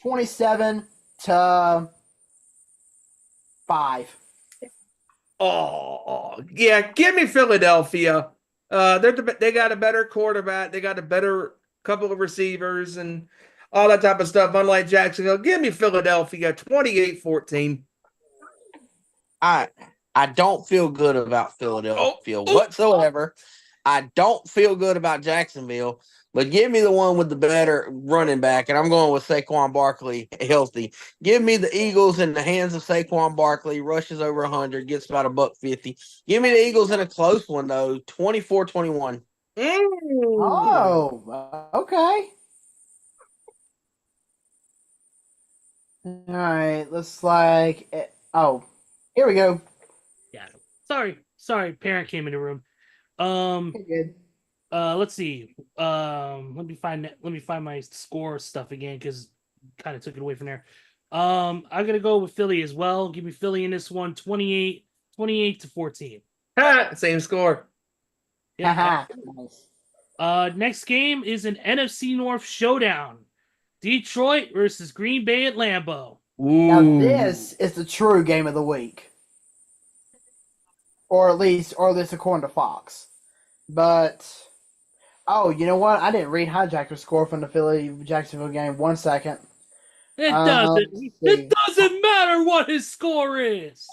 27-5. Oh yeah, give me Philadelphia. They got a better quarterback. They got a better couple of receivers and all that type of stuff. Unlike Jacksonville, give me Philadelphia 28-14. I don't feel good about Philadelphia whatsoever. I don't feel good about Jacksonville, but give me the one with the better running back, and I'm going with Saquon Barkley healthy. Give me the Eagles in the hands of Saquon Barkley, rushes over 100, gets about $150. Give me the Eagles in a close one, though, 24-21. Oh, okay. All right, looks like oh, here we go. Yeah. Sorry, parent came in the room. Um Good. let's see. Let me find my score stuff again because kind of took it away from there. I'm gonna go with Philly as well. Give me Philly in this one, 28 to 14. Ha! Same score. Yeah. Haha. Nice. Next game is an NFC North showdown. Detroit versus Green Bay at Lambeau. Now Ooh. this is the true game of the week, or at least according to Fox. But oh, you know what? I didn't read Hijacker's score from the Philly Jacksonville game. 1 second. It doesn't. Let's It see. doesn't matter what his score is.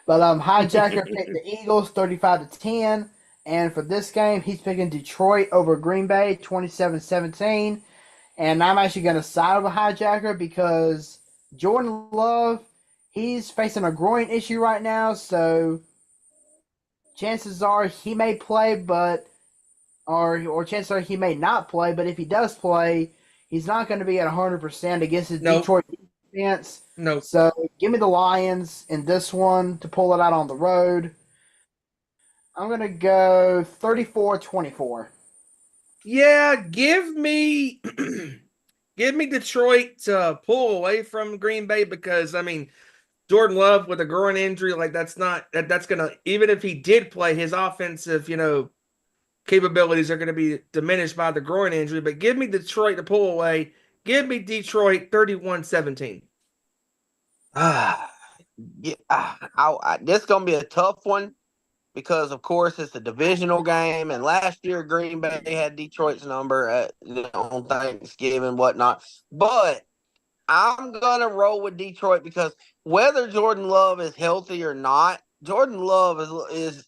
But Hijacker picked the Eagles 35-10. And for this game, he's picking Detroit over Green Bay 27-17. And I'm actually going to side with Hijacker because Jordan Love, he's facing a groin issue right now. So chances are he may play, but or chances are he may not play. But if he does play, he's not going to be at 100% against his Nope. Detroit defense. Nope. So give me the Lions in this one to pull it out on the road. I'm going to go 34-24. Yeah, give me give me Detroit to pull away from Green Bay because I mean Jordan Love with a groin injury, like that's gonna, even if he did play, his offensive, capabilities are gonna be diminished by the groin injury. But give me Detroit to pull away. Give me Detroit 31-17. Ah, yeah, this is gonna be a tough one because, of course, it's a divisional game, and last year Green Bay had Detroit's number on Thanksgiving, whatnot. But I'm gonna roll with Detroit because whether Jordan Love is healthy or not, Jordan Love is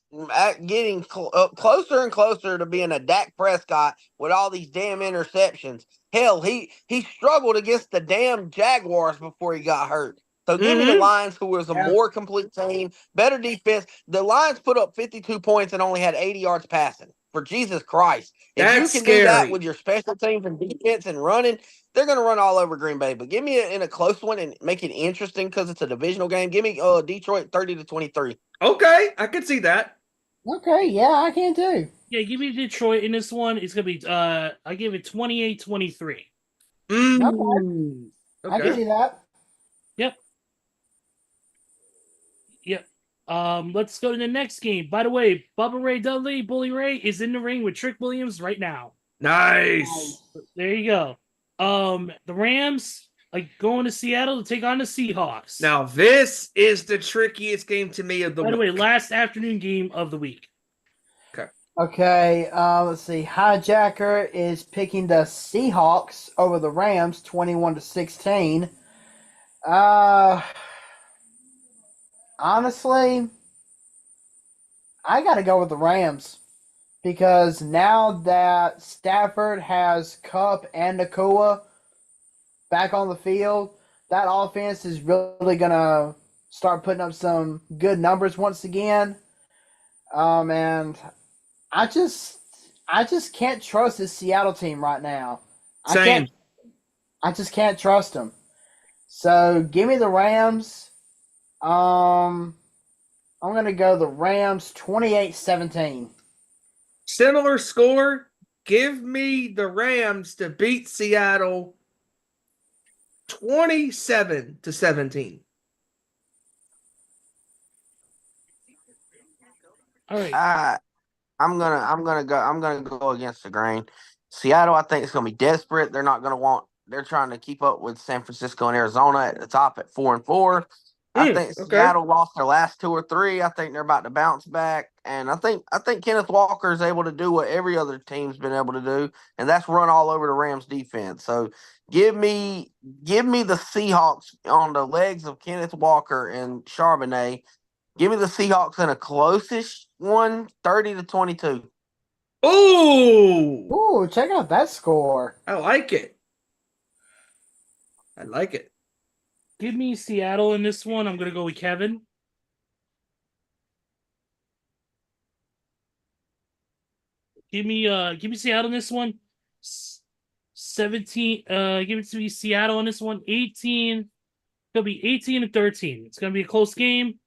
getting closer and closer to being a Dak Prescott with all these damn interceptions. Hell, he struggled against the damn Jaguars before he got hurt. So give me the Lions, who was a more complete team, better defense. The Lions put up 52 points and only had 80 yards passing. For Jesus Christ. If you That's can do that scary. with your special teams and defense and running, they're going to run all over Green Bay. But give me in a close one and make it interesting because it's a divisional game. Give me Detroit 30-23. Okay, I could see that. Okay, yeah, I can too. Yeah, give me Detroit in this one. It's gonna be I give it 28-23. Mm. I can see Okay. that. Yep. Yep. Let's go to the next game. By the way, Bubba Ray Dudley, Bully Ray, is in the ring with Trick Williams right now. Nice. There you go. The Rams going to Seattle to take on the Seahawks. Now this is the trickiest game to me of the By the way, week. last afternoon game of the week. Okay, let's see. Hijacker is picking the Seahawks over the Rams 21-16. Honestly, I got to go with the Rams because now that Stafford has Cup and Nakua back on the field, that offense is really going to start putting up some good numbers once again. And I just can't trust this Seattle team right now. Same. I just can't trust them. So give me the Rams. I'm gonna go the Rams 28-17. Similar score. Give me the Rams to beat Seattle 27-17. All right. I'm gonna go against the grain. Seattle, I think, is gonna be desperate. They're trying to keep up with San Francisco and Arizona at the top at 4-4. I think Okay. Seattle lost their last 2 or 3. I think they're about to bounce back. And I think Kenneth Walker is able to do what every other team's been able to do, and that's run all over the Rams defense. So give me the Seahawks on the legs of Kenneth Walker and Charbonnet. Give me the Seahawks in a closest one, 30-22. Ooh, Ooh, check out that score. I like it. I like it. Give me Seattle in this one. I'm gonna go with Kevin. Give me Seattle in this one. 17. Give it to me Seattle in this one. 18 gonna be 18-13. It's gonna be a close game.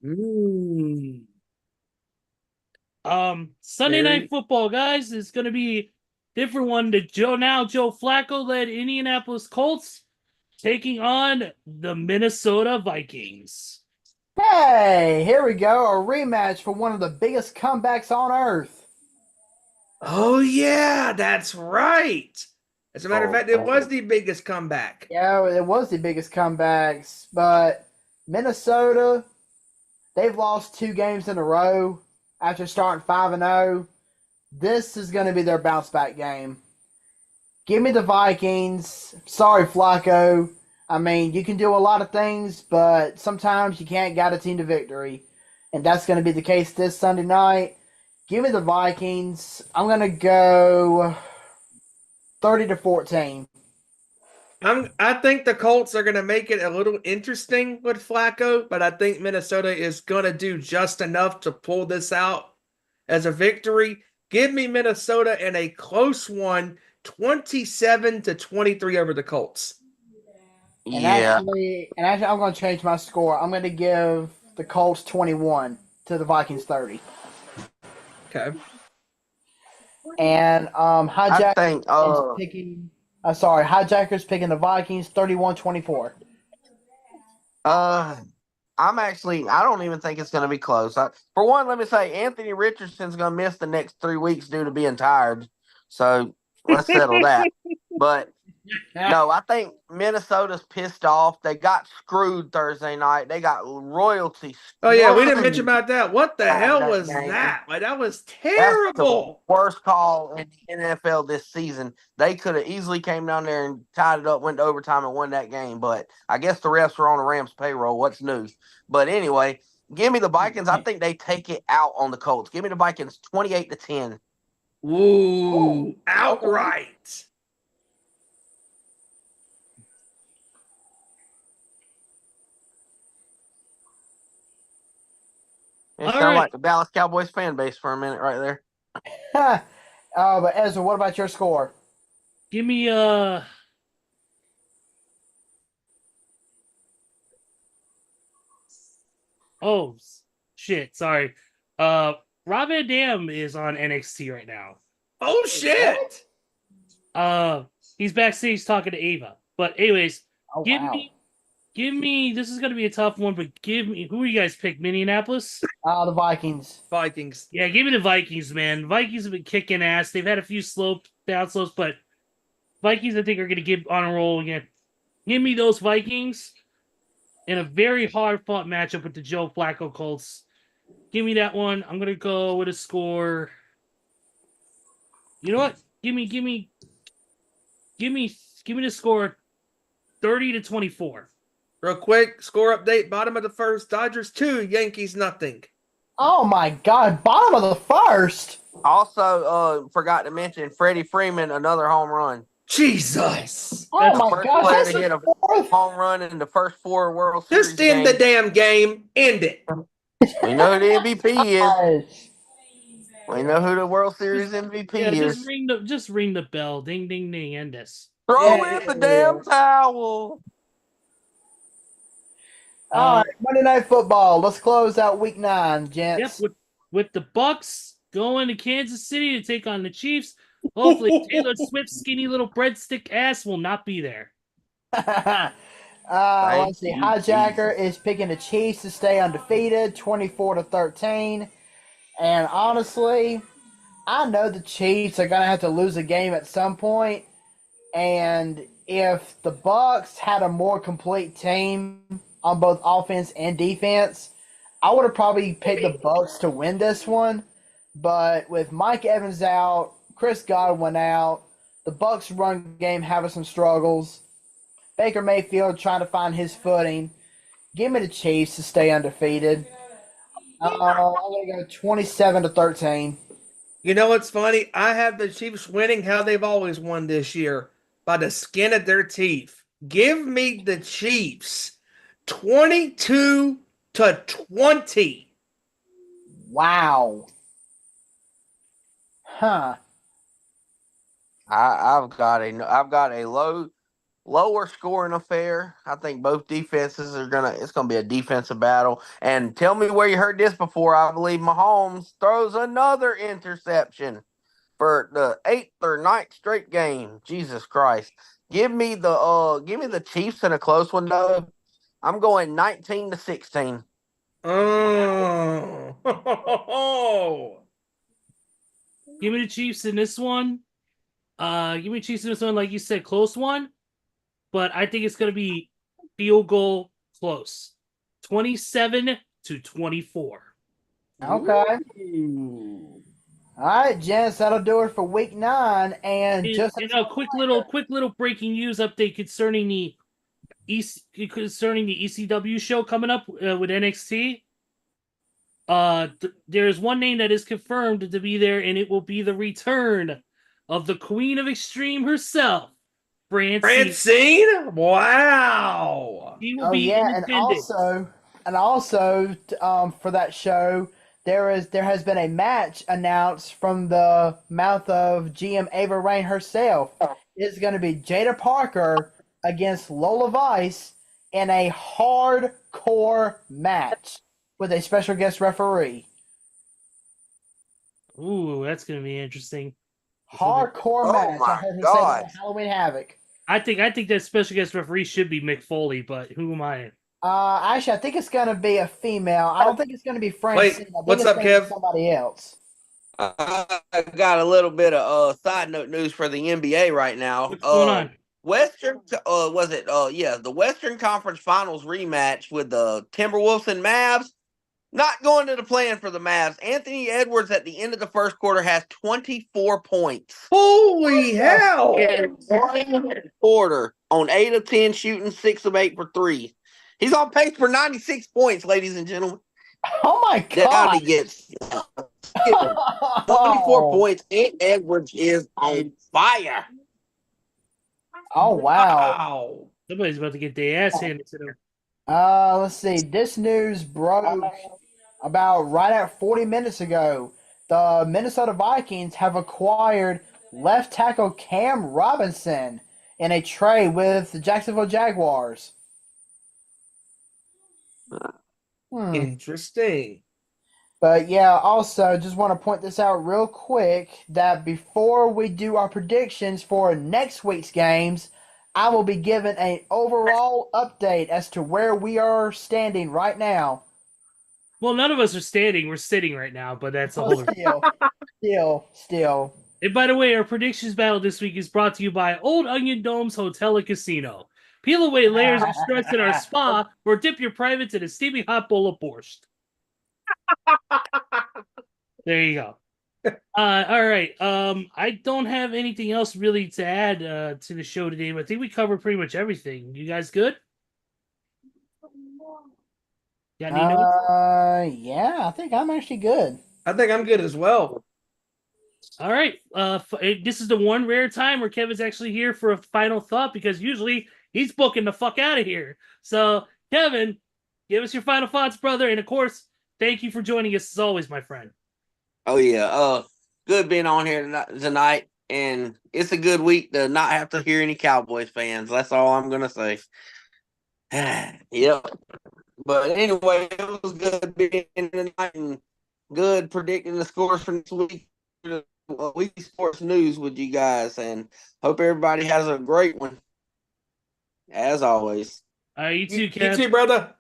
Sunday Very- night football, guys, is gonna be different one. The Joe Flacco led Indianapolis Colts taking on the Minnesota Vikings. Hey, here we go. A rematch for one of the biggest comebacks on earth. Oh yeah, that's right. As a matter of fact, it was the biggest comeback. Yeah, it was the biggest comebacks, but Minnesota, they've lost 2 games in a row after starting 5-0. This is going to be their bounce back game. Give me the Vikings. Sorry, Flacco. I mean, you can do a lot of things, but sometimes you can't guide a team to victory. And that's going to be the case this Sunday night. Give me the Vikings. I'm going to go 30-14. I think the Colts are going to make it a little interesting with Flacco, but I think Minnesota is going to do just enough to pull this out as a victory. Give me Minnesota in a close one, 27-23 over the Colts. And actually, I'm going to change my score. I'm going to give the Colts 21 to the Vikings 30. Okay. And I think Hijacker's picking the Vikings 31-24. I don't even think it's going to be close. For one, let me say Anthony Richardson's going to miss the next 3 weeks due to being tired. So let's settle that. But no, I think Minnesota's pissed off. They got screwed Thursday night. They got royalty. Oh yeah, we didn't screwed mention about that. What the out of hell that was game. that? Like that was That's terrible. the worst call in the NFL this season. They could have easily came down there and tied it up, went to overtime, and won that game. But I guess the refs were on the Rams' payroll. What's new? But anyway, give me the Vikings. I think they take it out on the Colts. Give me the Vikings 28-10. Ooh, outright. It All sounded right. like the Dallas Cowboys fan base for a minute right there. But Ezra, what about your score? Give me oh shit, sorry. Rob Van Dam is on NXT right now. Oh shit. He's backstage talking to Ava. But anyways, Oh, give wow. me this is gonna be a tough one, but give me who you guys pick? Minneapolis? The Vikings. Vikings. Yeah, give me the Vikings, man. Vikings have been kicking ass. They've had a few down slopes, but Vikings I think are gonna get on a roll again. Give me those Vikings in a very hard fought matchup with the Joe Flacco Colts. Give me that one. I'm gonna go with a score. You know what? Give me the score 30-24. Real quick, score update. Bottom of the first, Dodgers 2, Yankees nothing. Oh my God! Bottom of the first. Also, forgot to mention Freddie Freeman, another home run. Jesus. Oh That's my First God! player That's to hit the a fourth. home run in the first 4 World Series Just end the games. damn game. End it. We know who the MVP is. Gosh. We know who the World Series MVP Yeah, is. just ring the bell. Ding ding ding. End this. Throw Yeah. in the damn towel. All right, Monday Night Football. Let's close out Week 9, Yep, gents. with the Bucks going to Kansas City to take on the Chiefs. Hopefully, Taylor Swift's skinny little breadstick ass will not be there. Let's see. Hijacker is picking the Chiefs to stay undefeated, 24-13. And honestly, I know the Chiefs are gonna have to lose a game at some point. And if the Bucks had a more complete team on both offense and defense, I would have probably picked the Bucks to win this one. But with Mike Evans out, Chris Godwin out, the Bucks run game having some struggles, Baker Mayfield trying to find his footing. Give me the Chiefs to stay undefeated. I'm gonna go 27-13. You know what's funny? I have the Chiefs winning how they've always won this year, by the skin of their teeth. Give me the Chiefs 22-20. Wow. Huh. I've got a low lower scoring affair. I think both defenses are it's gonna be a defensive battle. And tell me where you heard this before. I believe Mahomes throws another interception for the 8th or 9th straight game. Jesus Christ. Give me the Chiefs in a close one though. I'm going 19-16. Oh. Give me the Chiefs in this one. Give me the Chiefs in this one, like you said, close one. But I think it's going to be field goal close. 27-24. Okay. All right, gents, that'll do it for week 9. And just a quick little breaking news update concerning the ECW show coming up with NXT. There's one name that is confirmed to be there, and it will be the return of the Queen of Extreme herself, Francine? Wow. He will be in attendance. And also, for that show, there has been a match announced from the mouth of GM Ava Rain herself. It's going to be Jada Parker against Lola Vice in a hardcore match with a special guest referee. Ooh, that's going to be interesting. Hardcore match. I heard him say that Halloween Havoc. I think that special guest referee should be Mick Foley, but who am I? Actually, I think it's going to be a female. I don't think it's going to be Francine. Wait, what's up, Kev? Somebody else. I got a little bit of side note news for the NBA right now. What's going on? The Western Conference Finals rematch with the Timberwolves and Mavs. Not going to the plan for the Mavs. Anthony Edwards at the end of the first quarter has 24 points. Holy hell! In one quarter on 8 of 10 shooting, 6 of 8 for 3. He's on pace for 96 points, ladies and gentlemen. Oh my God! He gets 24 points. And Edwards is on fire. Oh wow! Somebody's about to get their ass handed to them. Let's see. This news broke about right at 40 minutes ago. The Minnesota Vikings have acquired left tackle Cam Robinson in a trade with the Jacksonville Jaguars. Interesting. But yeah, also just want to point this out real quick that before we do our predictions for next week's games, I will be giving an overall update as to where we are standing right now. Well, none of us are standing. We're sitting right now, but that's a whole Still. And by the way, our predictions battle this week is brought to you by Old Onion Dome's Hotel and Casino. Peel away layers of stress in our spa or dip your privates in a steamy hot bowl of borscht. There you go. All right. I don't have anything else really to add to the show today, but I think we covered pretty much everything. You guys good? Got any notes? Yeah, I think I'm actually good. I think I'm good as well. All right. This is the one rare time where Kevin's actually here for a final thought because usually he's booking the fuck out of here. So, Kevin, give us your final thoughts, brother. And of course, thank you for joining us as always, my friend. Oh, yeah. Good being on here tonight. And it's a good week to not have to hear any Cowboys fans. That's all I'm going to say. Yep. But anyway, it was good being in tonight and good predicting the scores for next week. Weekly sports news with you guys. And hope everybody has a great one. As always. You too, Kev. You too, brother.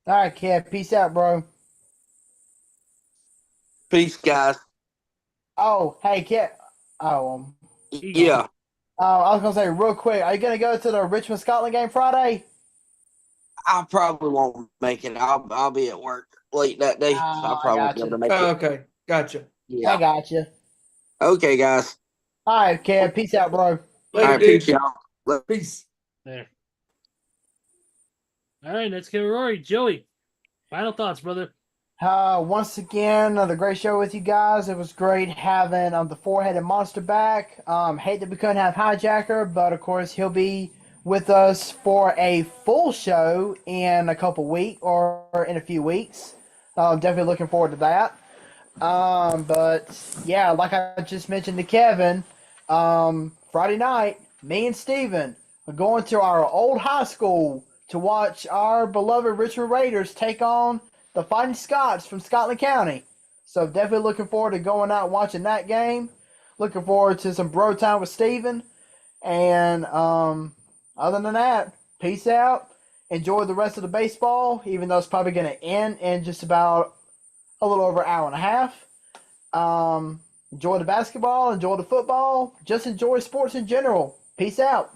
All right, Kev. Peace out, bro. Peace, guys. Oh, hey, Kev. Yeah. I was going to say real quick, are you going to go to the Richmond-Scotland game Friday? I probably won't make it. I'll be at work late that day. I'll probably gotcha. be able to make it. Okay, gotcha. Yeah. I got you. Okay, guys. All right, Kev. Peace out, bro. Later, All right, dude. peace, y'all. Peace. There. All right, let's get Rory. Joey, final thoughts, brother. Once again, another great show with you guys. It was great having the four-headed monster back. Hate that we couldn't have Hijacker, but of course he'll be with us for a full show in a couple weeks or in a few weeks. Definitely looking forward to that. But yeah, like I just mentioned to Kevin, Friday night me and Steven are going to our old high school to watch our beloved Richmond Raiders take on the Fighting Scots from Scotland County. So definitely looking forward to going out and watching that game. Looking forward to some bro time with Steven. And other than that, peace out. Enjoy the rest of the baseball, even though it's probably going to end in just about a little over an hour and a half. Enjoy the basketball, enjoy the football, just enjoy sports in general. Peace out.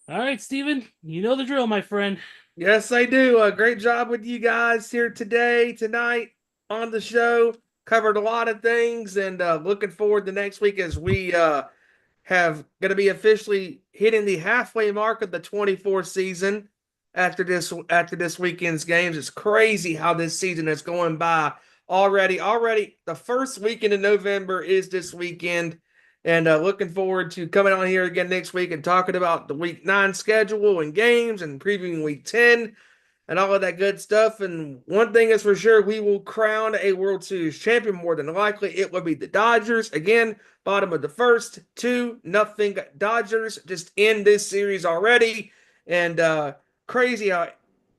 All right, Steven, you know the drill, my friend. Yes, I do. A great job with you guys here tonight on the show. Covered a lot of things, and looking forward to next week as we have going to be officially hitting the halfway mark of the 24 season after this weekend's games. It's crazy how this season is going by already. Already, the first weekend in November is this weekend, and looking forward to coming on here again next week and talking about the Week 9 schedule and games and previewing Week 10 and all of that good stuff. And one thing is for sure, we will crown a World Series champion. More than likely, it will be the Dodgers. Again, bottom of the first, 2-0 Dodgers. Just end this series already. And crazy how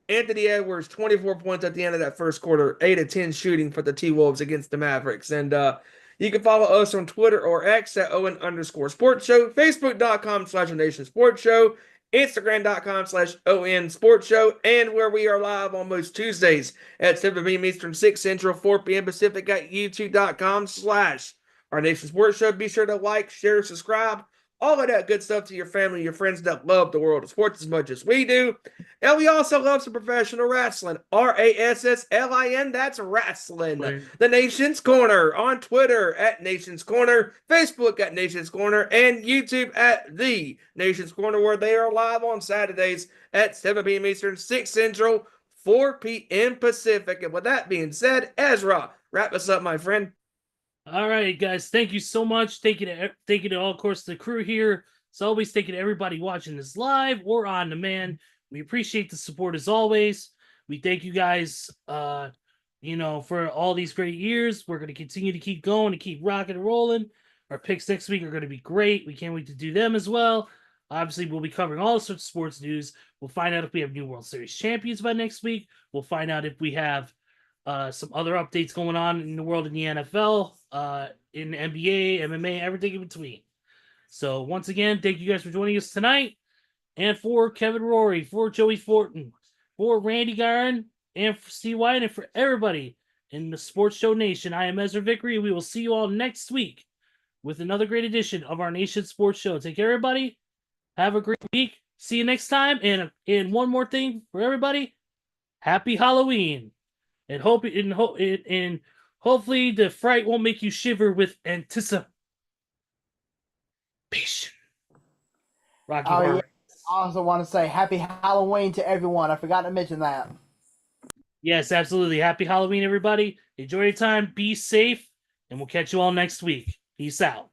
Anthony Edwards, 24 points at the end of that first quarter, 8 of 10 shooting for the T-Wolves against the Mavericks. And you can follow us on Twitter or X at Owen_Sports Show, Facebook.com/Nation Sports Show, Instagram.com/ON Sports Show, and where we are live on most Tuesdays at 7 p.m. Eastern, 6 Central, 4 p.m. Pacific at YouTube.com/Our Nation Sports Show. Be sure to like, share, subscribe, all of that good stuff to your family, your friends that love the world of sports as much as we do. And we also love some professional wrestling. RASSLIN, that's wrestling. Right. The Nation's Corner on Twitter at Nation's Corner, Facebook at Nation's Corner, and YouTube at The Nation's Corner, where they are live on Saturdays at 7 p.m. Eastern, 6 Central, 4 p.m. Pacific. And with that being said, Ezra, wrap us up, my friend. All right, guys. Thank you so much. Thank you to all, of course, the crew here. As always, thank you to everybody watching this live or on demand. We appreciate the support as always. We thank you guys, for all these great years. We're going to continue to keep going, to keep rocking and rolling. Our picks next week are going to be great. We can't wait to do them as well. Obviously, we'll be covering all sorts of sports news. We'll find out if we have new World Series champions by next week. We'll find out if we have some other updates going on in the world in the NFL, in the NBA, MMA, everything in between. So once again, thank you guys for joining us tonight. And for Kevin Rory, for Joey Fortin, for Randy Garin, and for Steve Wyand, and for everybody in the Sports Show Nation, I am Ezra Vickery. We will see you all next week with another great edition of our Nation Sports Show. Take care, everybody. Have a great week. See you next time. And one more thing for everybody. Happy Halloween. And hopefully the fright won't make you shiver with anticipation. Rocky Horror. Yeah. I also want to say happy Halloween to everyone. I forgot to mention that. Yes, absolutely. Happy Halloween, everybody. Enjoy your time. Be safe. And we'll catch you all next week. Peace out.